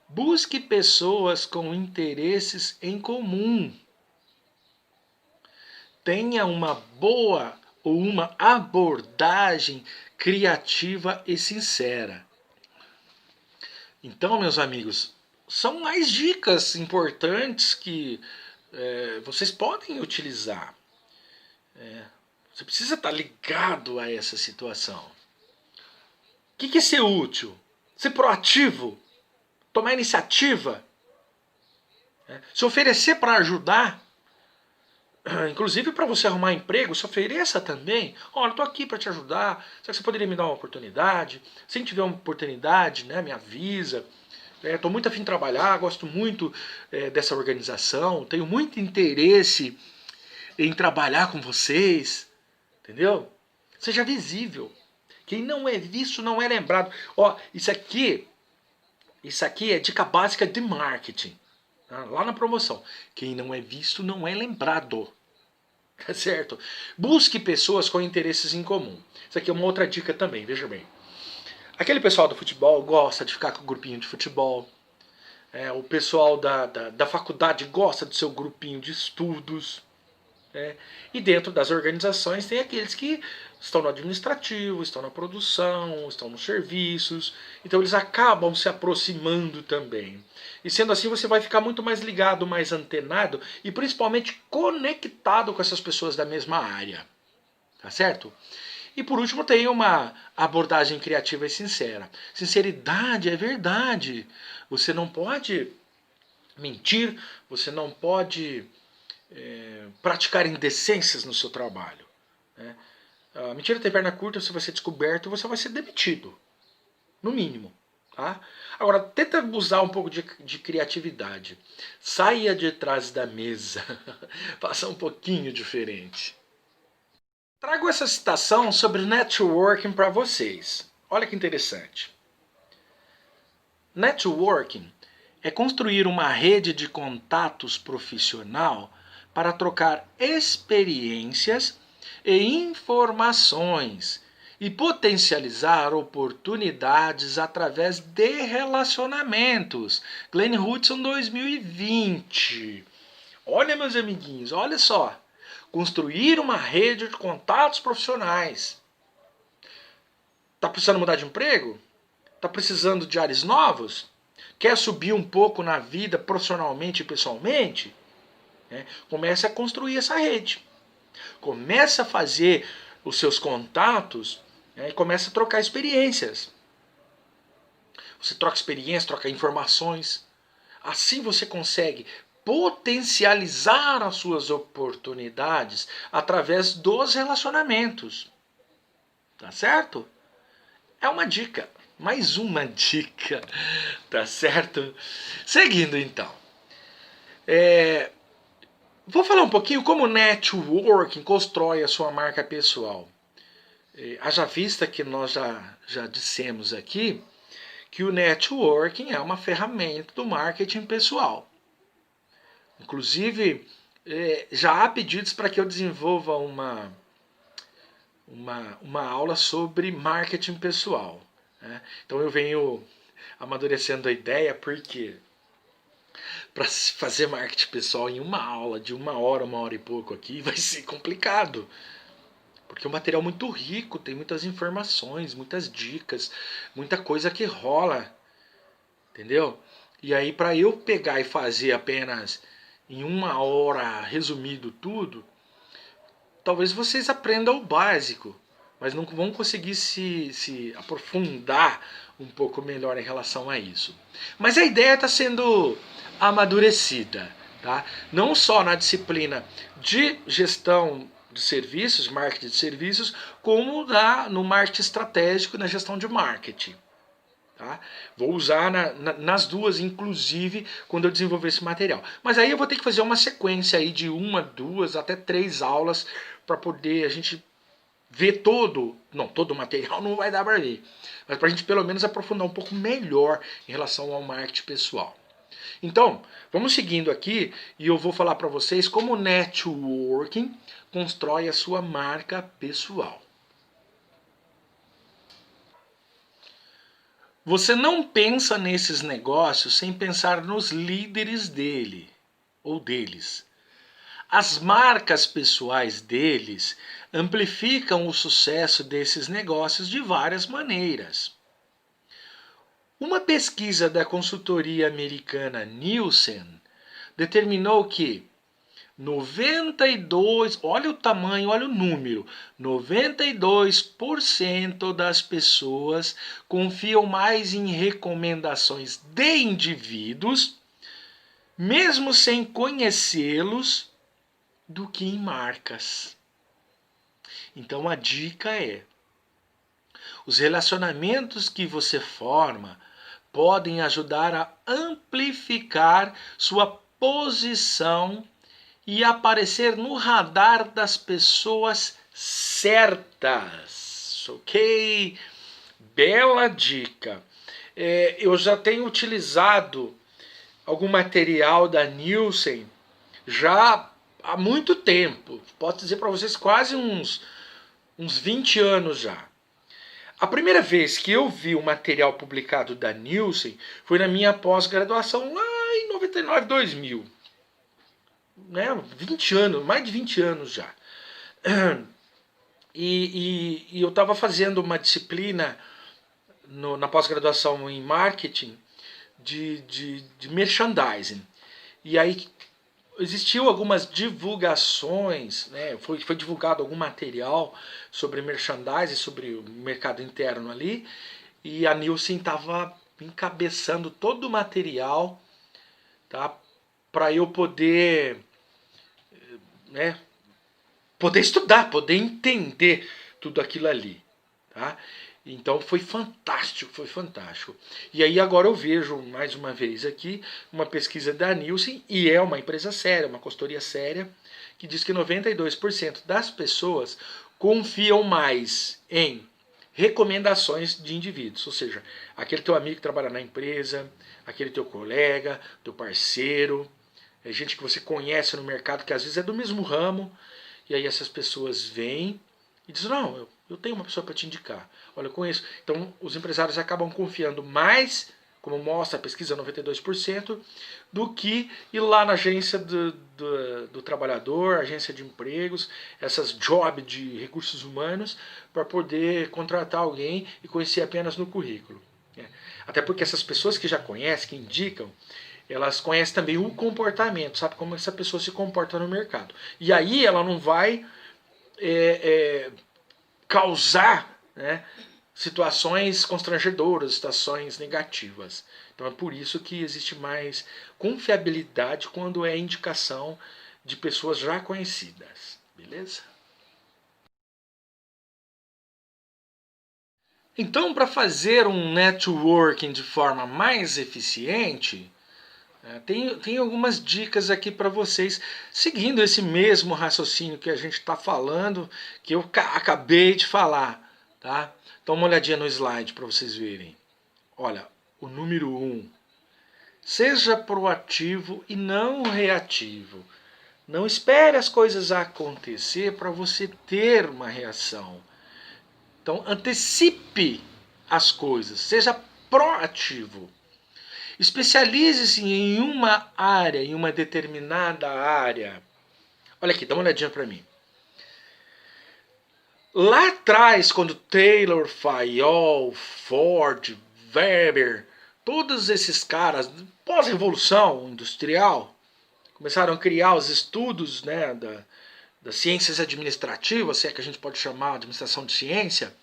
Busque pessoas com interesses em comum. Tenha uma boa ou uma abordagem criativa e sincera. Então, meus amigos, são mais dicas importantes que vocês podem utilizar. Você precisa estar ligado a essa situação. O que é ser útil? Ser proativo? Tomar iniciativa? Se oferecer para ajudar? inclusive para você arrumar emprego, se ofereça também. Olha, eu estou aqui para te ajudar. Será que você poderia me dar uma oportunidade? Se tiver uma oportunidade, né, me avisa. Estou muito afim de trabalhar, gosto muito dessa organização, tenho muito interesse em trabalhar com vocês, entendeu? Seja visível. Quem não é visto não é lembrado. Ó, isso aqui é dica básica de marketing, tá? Lá na promoção. Quem não é visto não é lembrado. Tá certo? Busque pessoas com interesses em comum. Isso aqui é uma outra dica também, veja bem. Aquele pessoal do futebol gosta de ficar com o grupinho de futebol. O pessoal da faculdade gosta do seu grupinho de estudos. E dentro das organizações tem aqueles que estão no administrativo, estão na produção, estão nos serviços. Então eles acabam se aproximando também. E sendo assim você vai ficar muito mais ligado, mais antenado e principalmente conectado com essas pessoas da mesma área. Tá certo? E por último tem uma abordagem criativa e sincera. Sinceridade é verdade. Você não pode mentir, você não pode praticar indecências no seu trabalho. Né? A mentira tem perna curta, você vai ser descoberto e você vai ser demitido. No mínimo. Tá? Agora, tenta usar um pouco de criatividade. Saia de trás da mesa. Faça um pouquinho diferente. Trago essa citação sobre networking para vocês. Olha que interessante. Networking é construir uma rede de contatos profissional para trocar experiências e informações e potencializar oportunidades através de relacionamentos. Glenn Hudson 2020. Olha, meus amiguinhos, olha só. Construir uma rede de contatos profissionais. Tá precisando mudar de emprego? Tá precisando de ares novos? Quer subir um pouco na vida profissionalmente e pessoalmente? Comece a construir essa rede. Comece a fazer os seus contatos e comece a trocar experiências. Você troca experiências, troca informações. Assim você consegue potencializar as suas oportunidades através dos relacionamentos. Tá certo? É uma dica. Mais uma dica. Tá certo? Seguindo então. Vou falar um pouquinho como o networking constrói a sua marca pessoal. Haja vista que nós já dissemos aqui que o networking é uma ferramenta do marketing pessoal. Inclusive, já há pedidos para que eu desenvolva uma aula sobre marketing pessoal. Né? Então eu venho amadurecendo a ideia porque para fazer marketing pessoal em uma aula de 1 hora e pouco aqui vai ser complicado. Porque é um material muito rico, tem muitas informações, muitas dicas, muita coisa que rola. Entendeu? E aí para eu pegar e fazer apenas em 1 hora, resumido tudo, talvez vocês aprendam o básico, mas não vão conseguir se aprofundar um pouco melhor em relação a isso. Mas a ideia está sendo amadurecida, tá? Não só na disciplina de gestão de serviços, marketing de serviços, como no marketing estratégico e na gestão de marketing. Tá? Vou usar nas duas, inclusive, quando eu desenvolver esse material. Mas aí eu vou ter que fazer uma sequência aí de 1, 2, até 3 aulas para poder a gente ver todo o material não vai dar para ver, mas para a gente pelo menos aprofundar um pouco melhor em relação ao marketing pessoal. Então, vamos seguindo aqui e eu vou falar para vocês como o networking constrói a sua marca pessoal. Você não pensa nesses negócios sem pensar nos líderes dele ou deles. As marcas pessoais deles amplificam o sucesso desses negócios de várias maneiras. Uma pesquisa da consultoria americana Nielsen determinou que 92%, olha o tamanho, olha o número, 92% das pessoas confiam mais em recomendações de indivíduos, mesmo sem conhecê-los, do que em marcas. Então a dica é: os relacionamentos que você forma podem ajudar a amplificar sua posição e aparecer no radar das pessoas certas. Ok? Bela dica. Eu já tenho utilizado algum material da Nielsen já há muito tempo. Posso dizer para vocês quase uns 20 anos já. A primeira vez que eu vi o material publicado da Nielsen foi na minha pós-graduação lá em 99, 2000. Né? 20 anos, mais de 20 anos já. E eu estava fazendo uma disciplina na pós-graduação em marketing de merchandising. E aí existiu algumas divulgações, né? Foi divulgado algum material sobre merchandising, sobre o mercado interno ali, e a Nielsen estava encabeçando todo o material, tá? Para eu poder, né, poder estudar, poder entender tudo aquilo ali, tá? Então foi fantástico, foi fantástico. E aí agora eu vejo mais uma vez aqui uma pesquisa da Nielsen, e é uma empresa séria, uma consultoria séria, que diz que 92% das pessoas confiam mais em recomendações de indivíduos, ou seja, aquele teu amigo que trabalha na empresa, aquele teu colega, teu parceiro, é gente que você conhece no mercado que às vezes é do mesmo ramo, e aí essas pessoas vêm e dizem: não, eu tenho uma pessoa para te indicar. Olha, eu conheço. Então, os empresários acabam confiando mais, como mostra a pesquisa, 92%, do que ir lá na agência do trabalhador, agência de empregos, essas job de recursos humanos, para poder contratar alguém e conhecer apenas no currículo. Até porque essas pessoas que já conhecem, que indicam, elas conhecem também o comportamento, sabe como essa pessoa se comporta no mercado. E aí ela não vai causar, né, situações constrangedoras, situações negativas. Então é por isso que existe mais confiabilidade quando é indicação de pessoas já conhecidas. Beleza? Então, para fazer um networking de forma mais eficiente, tem algumas dicas aqui para vocês, seguindo esse mesmo raciocínio que a gente está falando, que eu acabei de falar. Tá? Então, uma olhadinha no slide para vocês verem. Olha, o número 1. Seja proativo e não reativo. Não espere as coisas acontecer para você ter uma reação. Então, antecipe as coisas. Seja proativo. Especialize-se em uma área, em uma determinada área. Olha aqui, dá uma olhadinha para mim. Lá atrás, quando Taylor, Fayol, Ford, Weber, todos esses caras, pós-revolução industrial, começaram a criar os estudos, né, das ciências administrativas, se é que a gente pode chamar de administração de ciência.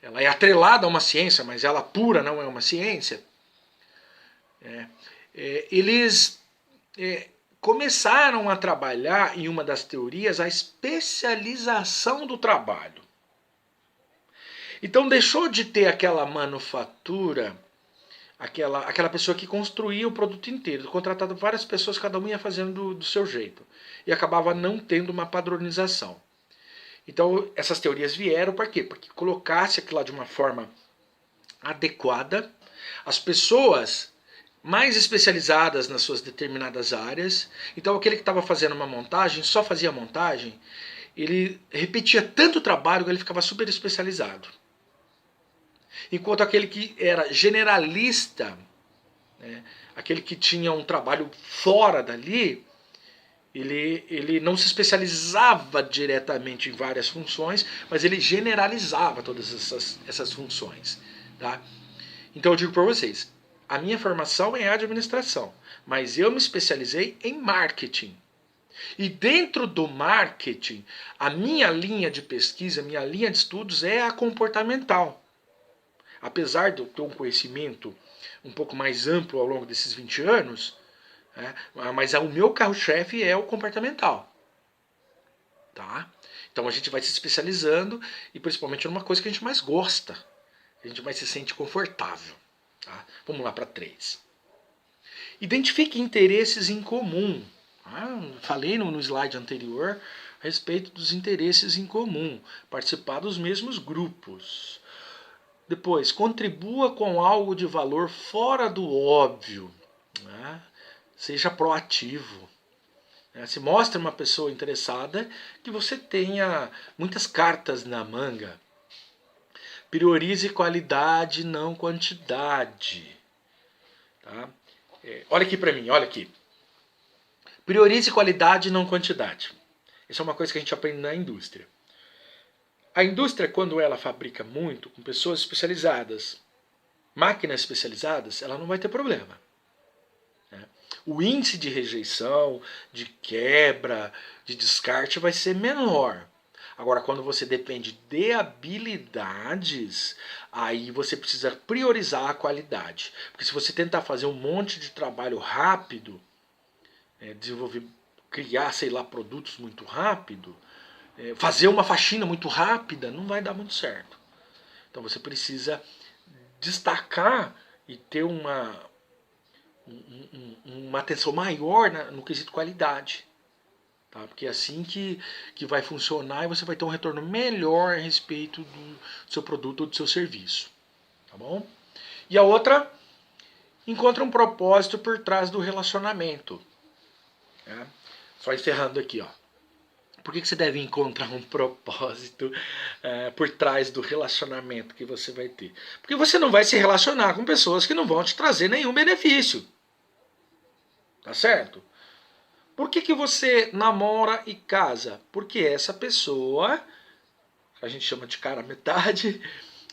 Ela é atrelada a uma ciência, mas ela pura não é uma ciência. Eles começaram a trabalhar em uma das teorias a especialização do trabalho. Então deixou de ter aquela manufatura, aquela pessoa que construía o produto inteiro, contratava várias pessoas, cada uma ia fazendo do seu jeito, e acabava não tendo uma padronização. Então essas teorias vieram para quê? Para que colocasse aquilo lá de uma forma adequada, as pessoas mais especializadas nas suas determinadas áreas. Então aquele que estava fazendo uma montagem, só fazia a montagem, ele repetia tanto trabalho que ele ficava super especializado. Enquanto aquele que era generalista, né, aquele que tinha um trabalho fora dali, ele não se especializava diretamente em várias funções, mas ele generalizava todas essas funções. Tá? Então eu digo para vocês, a minha formação é administração, mas eu me especializei em marketing. E dentro do marketing, a minha linha de pesquisa, a minha linha de estudos é a comportamental. Apesar de eu ter um conhecimento um pouco mais amplo ao longo desses 20 anos, mas o meu carro-chefe é o comportamental. tá? Então a gente vai se especializando e principalmente numa coisa que a gente mais gosta, a gente mais se sente confortável, tá? Vamos lá para 3. Identifique interesses em comum. Falei no slide anterior a respeito dos interesses em comum, participar dos mesmos grupos. Depois, contribua com algo de valor fora do óbvio. Né? Seja proativo. Se mostre uma pessoa interessada, que você tenha muitas cartas na manga. Priorize qualidade, não quantidade. Tá? Olha aqui para mim, olha aqui. Priorize qualidade, não quantidade. Isso é uma coisa que a gente aprende na indústria. A indústria, quando ela fabrica muito, com pessoas especializadas, máquinas especializadas, ela não vai ter problema. O índice de rejeição, de quebra, de descarte vai ser menor. Agora, quando você depende de habilidades, aí você precisa priorizar a qualidade. Porque se você tentar fazer um monte de trabalho rápido, desenvolver, criar, sei lá, produtos muito rápido, fazer uma faxina muito rápida, não vai dar muito certo. Então você precisa destacar e ter uma atenção maior no quesito qualidade. Tá? Porque é assim que vai funcionar e você vai ter um retorno melhor a respeito do seu produto ou do seu serviço. Tá bom? E a outra, encontra um propósito por trás do relacionamento. Só encerrando aqui, ó. Por que você deve encontrar um propósito por trás do relacionamento que você vai ter? Porque você não vai se relacionar com pessoas que não vão te trazer nenhum benefício. Tá certo? Por que você namora e casa? Porque essa pessoa, que a gente chama de cara metade,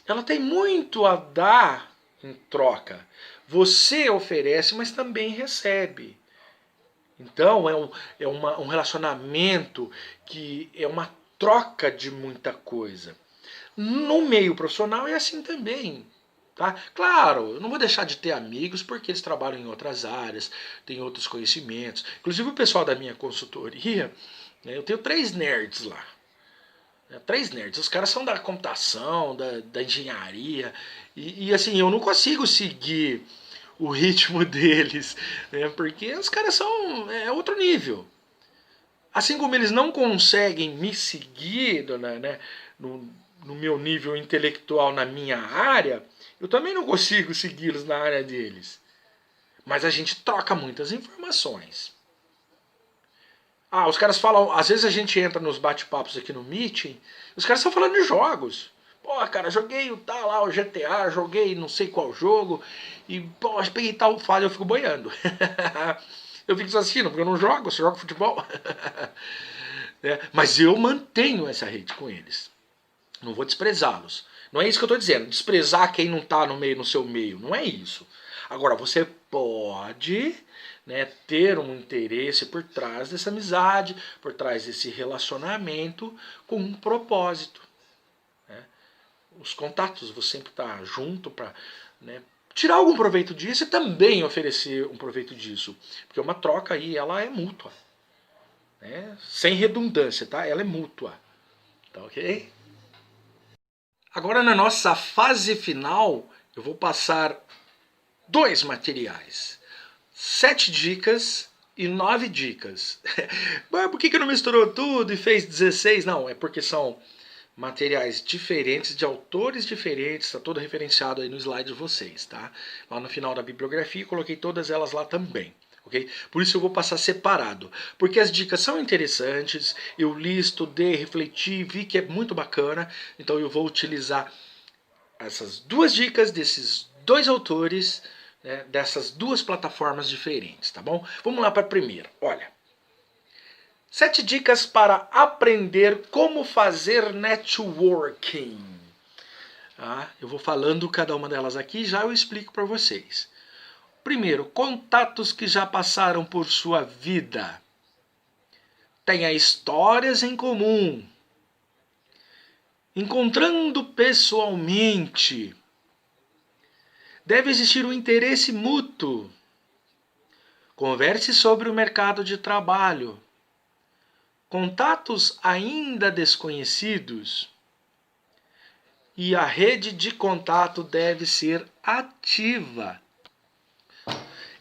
ela tem muito a dar em troca. Você oferece, mas também recebe. Então é um relacionamento que é uma troca de muita coisa. No meio profissional é assim também. Tá? Claro, eu não vou deixar de ter amigos porque eles trabalham em outras áreas, têm outros conhecimentos. Inclusive o pessoal da minha consultoria, eu tenho 3 nerds lá. 3 nerds. Os caras são da computação, da engenharia. E assim, eu não consigo seguir o ritmo deles, né? Porque os caras são outro nível. Assim como eles não conseguem me seguir no meu nível intelectual na minha área, eu também não consigo segui-los na área deles. Mas a gente troca muitas informações. Os caras falam, às vezes a gente entra nos bate-papos aqui no Meeting, os caras estão falando de jogos. Pô, cara, joguei o GTA, joguei não sei qual jogo, e pô, peguei tal fase, eu fico boiando. Eu fico só assistindo, porque eu não jogo, eu só jogo futebol. Mas eu mantenho essa rede com eles. Não vou desprezá-los. Não é isso que eu estou dizendo, desprezar quem não está no seu meio, não é isso. Agora, você pode ter um interesse por trás dessa amizade, por trás desse relacionamento, com um propósito. Os contatos, você sempre está junto para tirar algum proveito disso e também oferecer um proveito disso. Porque uma troca aí, ela é mútua. Sem redundância, tá? Ela é mútua. Tá ok? Agora, na nossa fase final, eu vou passar 2 materiais. 7 dicas e 9 dicas. Mas por que não misturou tudo e fez 16? Não, é porque são materiais diferentes, de autores diferentes, está todo referenciado aí no slide de vocês, tá? Lá no final da bibliografia, coloquei todas elas lá também. Okay? Por isso eu vou passar separado, porque as dicas são interessantes, eu li, estudei, refleti, vi que é muito bacana, então eu vou utilizar essas 2 dicas desses 2 autores, dessas 2 plataformas diferentes, tá bom? Vamos lá para a primeira, olha. 7 dicas para aprender como fazer networking. Eu vou falando cada uma delas aqui, já eu explico para vocês. Primeiro, contatos que já passaram por sua vida. Tenha histórias em comum. Encontrando pessoalmente. Deve existir um interesse mútuo. Converse sobre o mercado de trabalho. contatos ainda desconhecidos e a rede de contato deve ser ativa.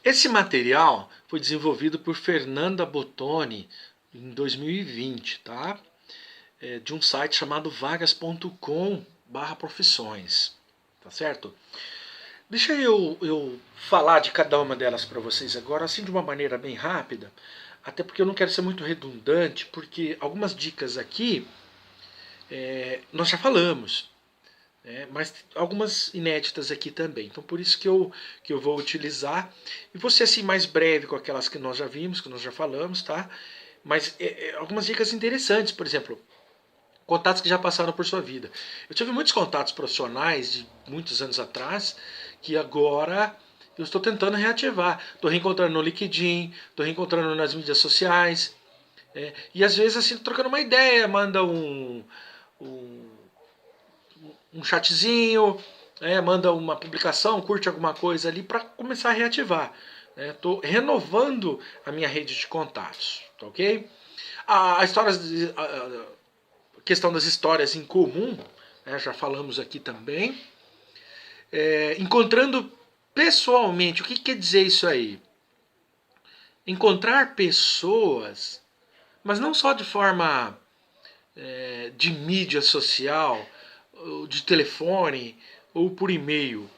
Esse material foi desenvolvido por Fernanda Bottoni em 2020, tá? De um site chamado vagas.com/profissões, tá certo? Deixa eu falar de cada uma delas para vocês agora, assim de uma maneira bem rápida, até porque eu não quero ser muito redundante, porque algumas dicas aqui nós já falamos, mas algumas inéditas aqui também. Então por isso que eu vou utilizar, e vou ser assim mais breve com aquelas que nós já vimos, que nós já falamos, tá? Mas algumas dicas interessantes, por exemplo, contatos que já passaram por sua vida. Eu tive muitos contatos profissionais de muitos anos atrás, que agora eu estou tentando reativar. Estou reencontrando no LinkedIn, estou reencontrando nas mídias sociais. E às vezes assim, trocando uma ideia, manda um chatzinho, manda uma publicação, curte alguma coisa ali para começar a reativar. Estou renovando a minha rede de contatos, tá ok? A questão das histórias em comum, já falamos aqui também. Encontrando pessoalmente, o que quer dizer isso aí? Encontrar pessoas, mas não só de forma de mídia social, de telefone ou por e-mail,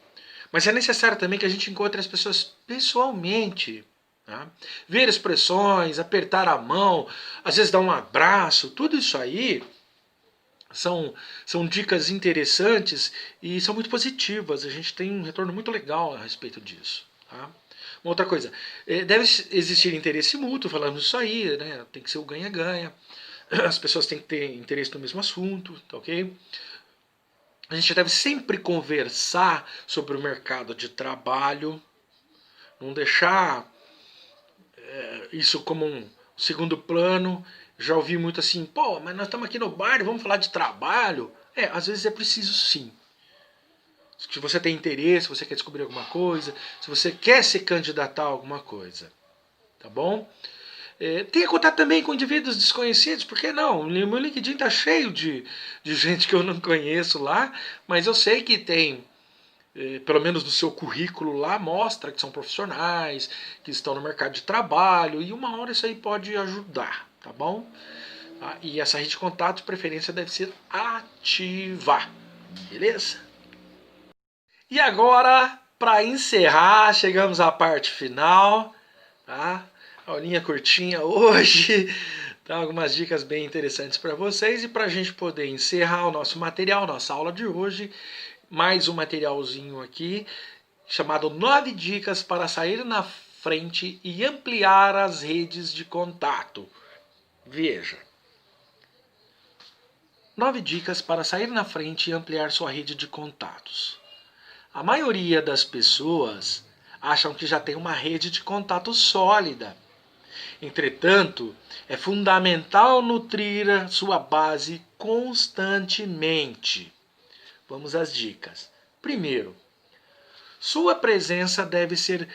mas é necessário também que a gente encontre as pessoas pessoalmente. Tá? Ver expressões, apertar a mão, às vezes dar um abraço, tudo isso aí são dicas interessantes e são muito positivas. A gente tem um retorno muito legal a respeito disso. Tá? Uma outra coisa, deve existir interesse mútuo, falamos isso aí, né? Tem que ser o ganha-ganha. As pessoas têm que ter interesse no mesmo assunto, tá ok? A gente deve sempre conversar sobre o mercado de trabalho, não deixar isso como um segundo plano. Já ouvi muito assim, pô, mas nós estamos aqui no bar e vamos falar de trabalho. Às vezes é preciso sim. Se você tem interesse, se você quer descobrir alguma coisa, se você quer se candidatar a alguma coisa, tá bom? Tenha contato também com indivíduos desconhecidos, por que não? O meu LinkedIn tá cheio de gente que eu não conheço lá, mas eu sei que tem, pelo menos no seu currículo lá, mostra que são profissionais, que estão no mercado de trabalho, e uma hora isso aí pode ajudar, tá bom? E essa rede de contato, de preferência, deve ser ativa, beleza? E agora, para encerrar, chegamos à parte final, tá? Aulinha curtinha hoje, tá? Algumas dicas bem interessantes para vocês, e para a gente poder encerrar o nosso material, nossa aula de hoje, mais um materialzinho aqui, chamado 9 dicas para sair na frente e ampliar as redes de contato. Veja. 9 dicas para sair na frente e ampliar sua rede de contatos. A maioria das pessoas acham que já tem uma rede de contato sólida. Entretanto, é fundamental nutrir a sua base constantemente. Vamos às dicas. Primeiro, sua presença deve ser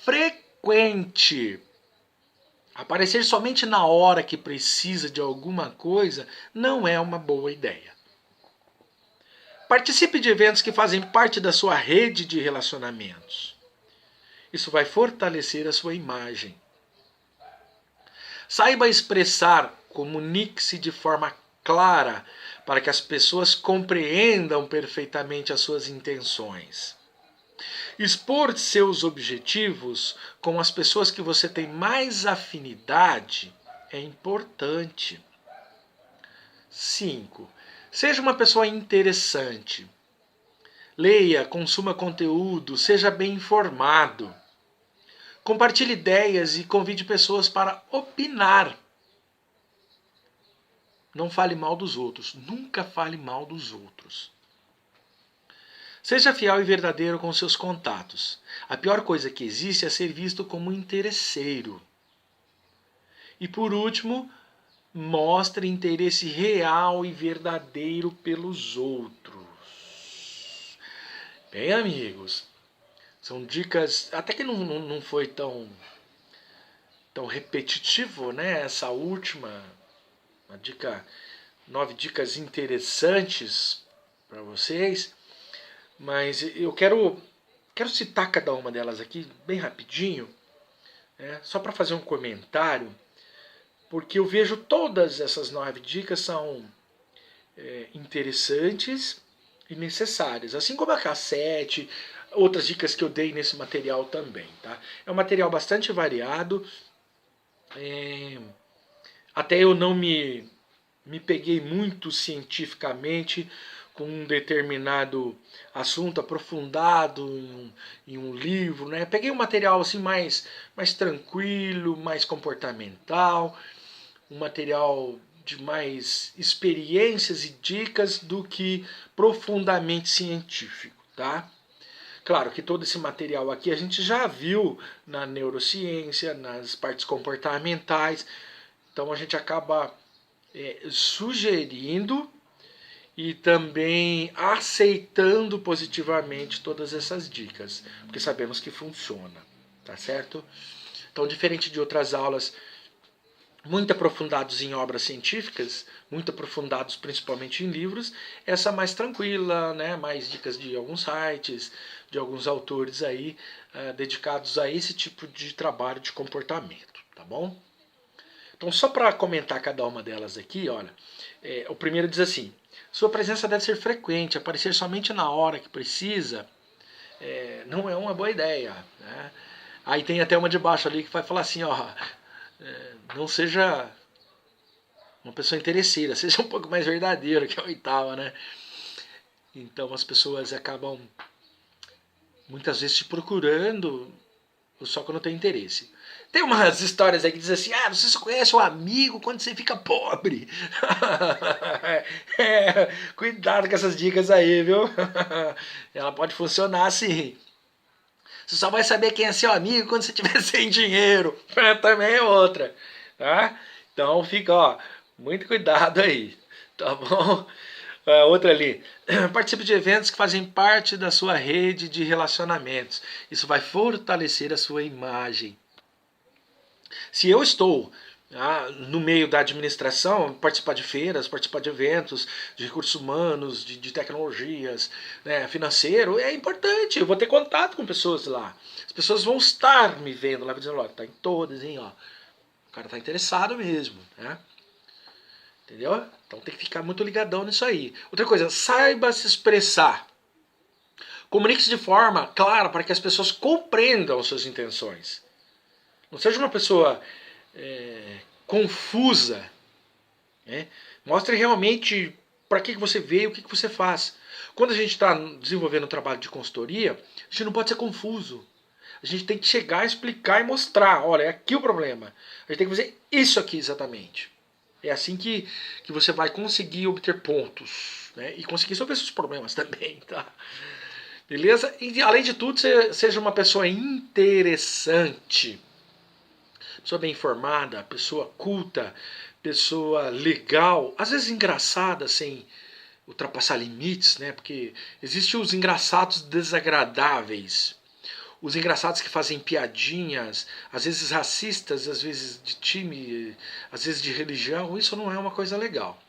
frequente. Aparecer somente na hora que precisa de alguma coisa não é uma boa ideia. Participe de eventos que fazem parte da sua rede de relacionamentos. Isso vai fortalecer a sua imagem. Saiba expressar, comunique-se de forma clara para que as pessoas compreendam perfeitamente as suas intenções. Expor seus objetivos com as pessoas que você tem mais afinidade é importante. 5. Seja uma pessoa interessante. Leia, consuma conteúdo, seja bem informado. Compartilhe ideias e convide pessoas para opinar. Não fale mal dos outros. Nunca fale mal dos outros. Seja fiel e verdadeiro com seus contatos. A pior coisa que existe é ser visto como interesseiro. E por último, mostre interesse real e verdadeiro pelos outros. Bem, amigos, são dicas, até que não foi tão repetitivo, né? Essa última 9 dicas interessantes para vocês, mas eu quero citar cada uma delas aqui bem rapidinho, né, só para fazer um comentário, porque eu vejo todas essas 9 dicas são interessantes e necessárias, assim como a cassete, outras dicas que eu dei nesse material também. Tá? É um material bastante variado, até eu não me peguei muito cientificamente com um determinado assunto aprofundado em um livro, né? Peguei um material assim mais tranquilo, mais comportamental, um material de mais experiências e dicas do que profundamente científico, tá? Claro que todo esse material aqui a gente já viu na neurociência, nas partes comportamentais, então a gente acaba sugerindo e também aceitando positivamente todas essas dicas, porque sabemos que funciona, tá certo? Então, diferente de outras aulas muito aprofundados em obras científicas, muito aprofundados principalmente em livros, essa mais tranquila, né? Mais dicas de alguns sites, de alguns autores aí dedicados a esse tipo de trabalho de comportamento, tá bom? Então, só para comentar cada uma delas aqui, olha, o primeiro diz assim: sua presença deve ser frequente, aparecer somente na hora que precisa não é uma boa ideia, né? Aí tem até uma de baixo ali que vai falar assim, ó, não seja uma pessoa interesseira, seja um pouco mais verdadeiro, que é a oitava, né? Então as pessoas acabam muitas vezes te procurando só quando tem interesse. Tem umas histórias aí que dizem assim, você só conhece o amigo quando você fica pobre. Cuidado com essas dicas aí, viu? Ela pode funcionar assim. Você só vai saber quem é seu amigo quando você tiver sem dinheiro. Também é outra, tá? Então fica, ó, muito cuidado aí, tá bom? Outra ali, participe de eventos que fazem parte da sua rede de relacionamentos. Isso vai fortalecer a sua imagem. Se eu estou no meio da administração, participar de feiras, participar de eventos, de recursos humanos, de tecnologias, né, financeiro, é importante. Eu vou ter contato com pessoas lá. As pessoas vão estar me vendo lá, dizendo, ó, tá em todas, hein, ó. O cara tá interessado mesmo, né? Entendeu? Então tem que ficar muito ligadão nisso aí. Outra coisa, saiba se expressar. Comunique-se de forma clara para que as pessoas compreendam suas intenções. Não seja uma pessoa confusa. Né? Mostre realmente para que você veio, o que você faz. Quando a gente está desenvolvendo um trabalho de consultoria, a gente não pode ser confuso. A gente tem que chegar, explicar e mostrar. Olha, é aqui o problema. A gente tem que fazer isso aqui exatamente. É assim que você vai conseguir obter pontos, né? E conseguir resolver seus problemas também, tá? Beleza? E além de tudo, seja uma pessoa interessante, pessoa bem informada, pessoa culta, pessoa legal, às vezes engraçada, sem ultrapassar limites, né? Porque existem os engraçados desagradáveis. Os engraçados que fazem piadinhas, às vezes racistas, às vezes de time, às vezes de religião, isso não é uma coisa legal.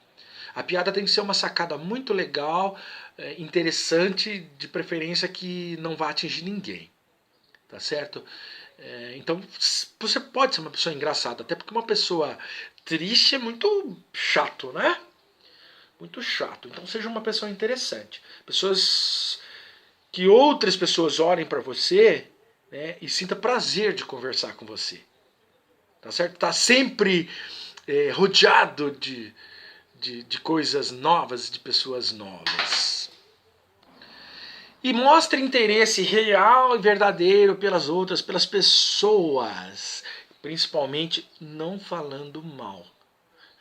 A piada tem que ser uma sacada muito legal, interessante, de preferência que não vá atingir ninguém. Tá certo? Então você pode ser uma pessoa engraçada, até porque uma pessoa triste é muito chato, né? Muito chato. Então seja uma pessoa interessante. Pessoas que outras pessoas olhem para você, né, e sinta prazer de conversar com você. Tá certo? Tá sempre rodeado de coisas novas, de pessoas novas. E mostre interesse real e verdadeiro pelas outras, pelas pessoas. Principalmente não falando mal.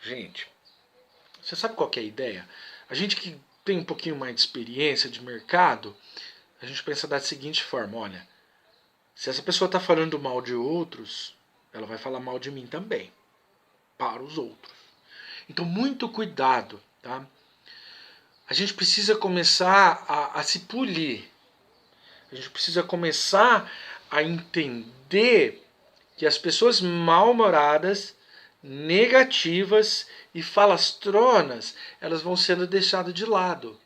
Gente, você sabe qual que é a ideia? A gente que tem um pouquinho mais de experiência de mercado, a gente pensa da seguinte forma, olha, se essa pessoa está falando mal de outros, ela vai falar mal de mim também, para os outros. Então, muito cuidado, tá? A gente precisa começar a se polir. A gente precisa começar a entender que as pessoas mal-humoradas negativas e falastronas, elas vão sendo deixadas de lado.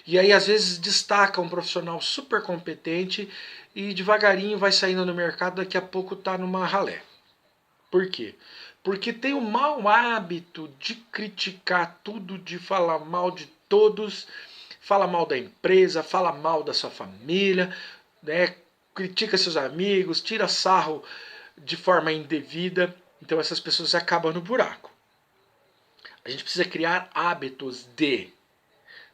E aí, às vezes, destaca um profissional super competente e devagarinho vai saindo no mercado, daqui a pouco está numa ralé. Por quê? Porque tem o mau hábito de criticar tudo, de falar mal de todos, fala mal da empresa, fala mal da sua família, né? Critica seus amigos, tira sarro de forma indevida. Então essas pessoas acabam no buraco. A gente precisa criar hábitos de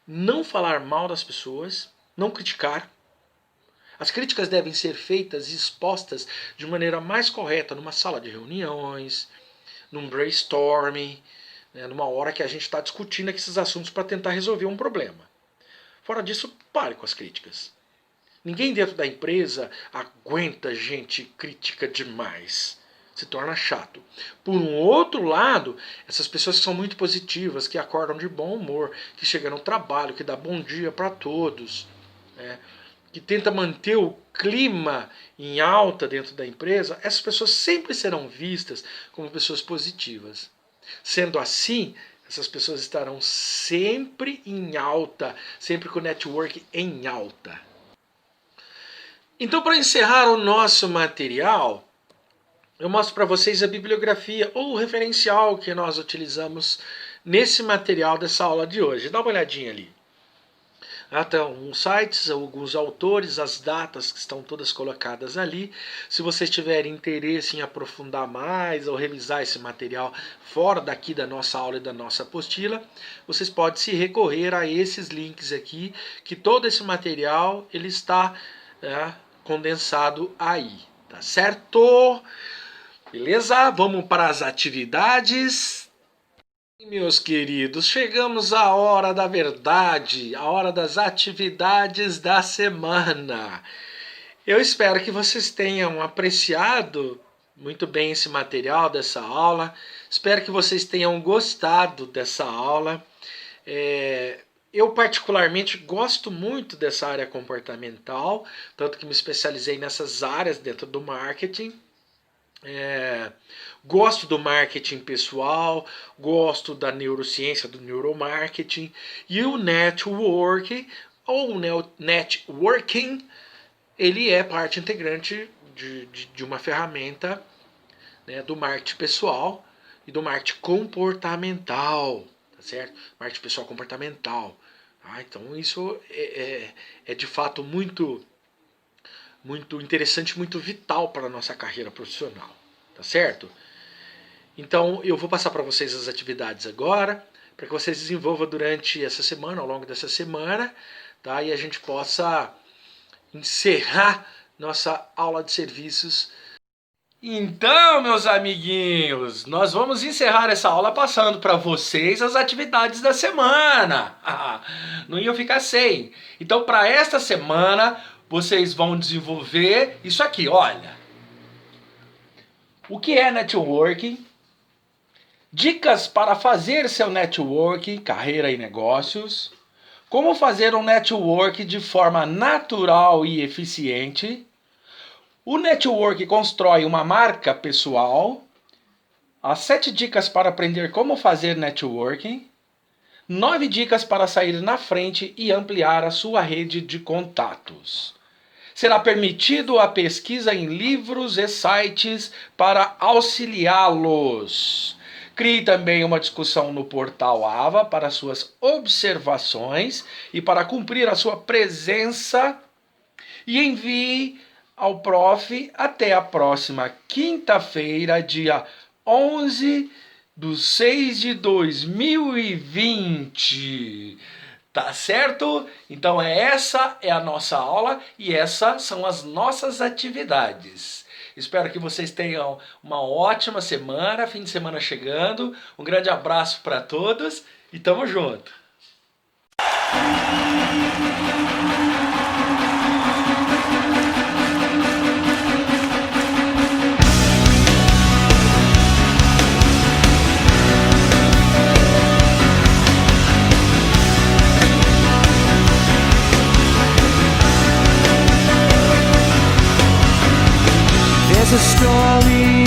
não falar mal das pessoas, não criticar. As críticas devem ser feitas e expostas de maneira mais correta numa sala de reuniões, num brainstorming, né, numa hora que a gente está discutindo esses assuntos para tentar resolver um problema. Fora disso, pare com as críticas. Ninguém dentro da empresa aguenta gente crítica demais. Se torna chato. Por um outro lado, essas pessoas que são muito positivas, que acordam de bom humor, que chegam no trabalho, que dá bom dia para todos, né, que tenta manter o clima em alta dentro da empresa, essas pessoas sempre serão vistas como pessoas positivas. Sendo assim, essas pessoas estarão sempre em alta, sempre com o network em alta. Então, para encerrar o nosso material, eu mostro para vocês a bibliografia ou o referencial que nós utilizamos nesse material dessa aula de hoje. Dá uma olhadinha ali. Então, os sites, alguns autores, as datas que estão todas colocadas ali. Se vocês tiverem interesse em aprofundar mais ou revisar esse material fora daqui da nossa aula e da nossa apostila, vocês podem se recorrer a esses links aqui, que todo esse material ele está condensado aí, tá certo? Beleza? Vamos para as atividades. Meus queridos, chegamos à hora da verdade, a hora das atividades da semana. Eu espero que vocês tenham apreciado muito bem esse material dessa aula. Espero que vocês tenham gostado dessa aula. Eu particularmente gosto muito dessa área comportamental, tanto que me especializei nessas áreas dentro do marketing. Gosto do marketing pessoal, gosto da neurociência, do neuromarketing, e o networking, ele é parte integrante de uma ferramenta, né, do marketing pessoal e do marketing comportamental, tá certo? Marketing pessoal comportamental. Então isso é de fato muito interessante, muito vital para a nossa carreira profissional, tá certo? Então eu vou passar para vocês as atividades agora, para que vocês desenvolvam durante essa semana, ao longo dessa semana, tá? E a gente possa encerrar nossa aula de serviços. Então, meus amiguinhos, nós vamos encerrar essa aula passando para vocês as atividades da semana. Não ia ficar sem. Então, para esta semana, vocês vão desenvolver isso aqui, olha. O que é networking? Dicas para fazer seu networking, carreira e negócios. Como fazer um network de forma natural e eficiente. O network constrói uma marca pessoal. As 7 dicas para aprender como fazer networking. 9 dicas para sair na frente e ampliar a sua rede de contatos. Será permitido a pesquisa em livros e sites para auxiliá-los. Crie também uma discussão no portal AVA para suas observações e para cumprir a sua presença. E envie ao prof até a próxima quinta-feira, dia 11/6/2020. Tá certo? Então essa é a nossa aula e essas são as nossas atividades. Espero que vocês tenham uma ótima semana, fim de semana chegando. Um grande abraço para todos e tamo junto. There's a story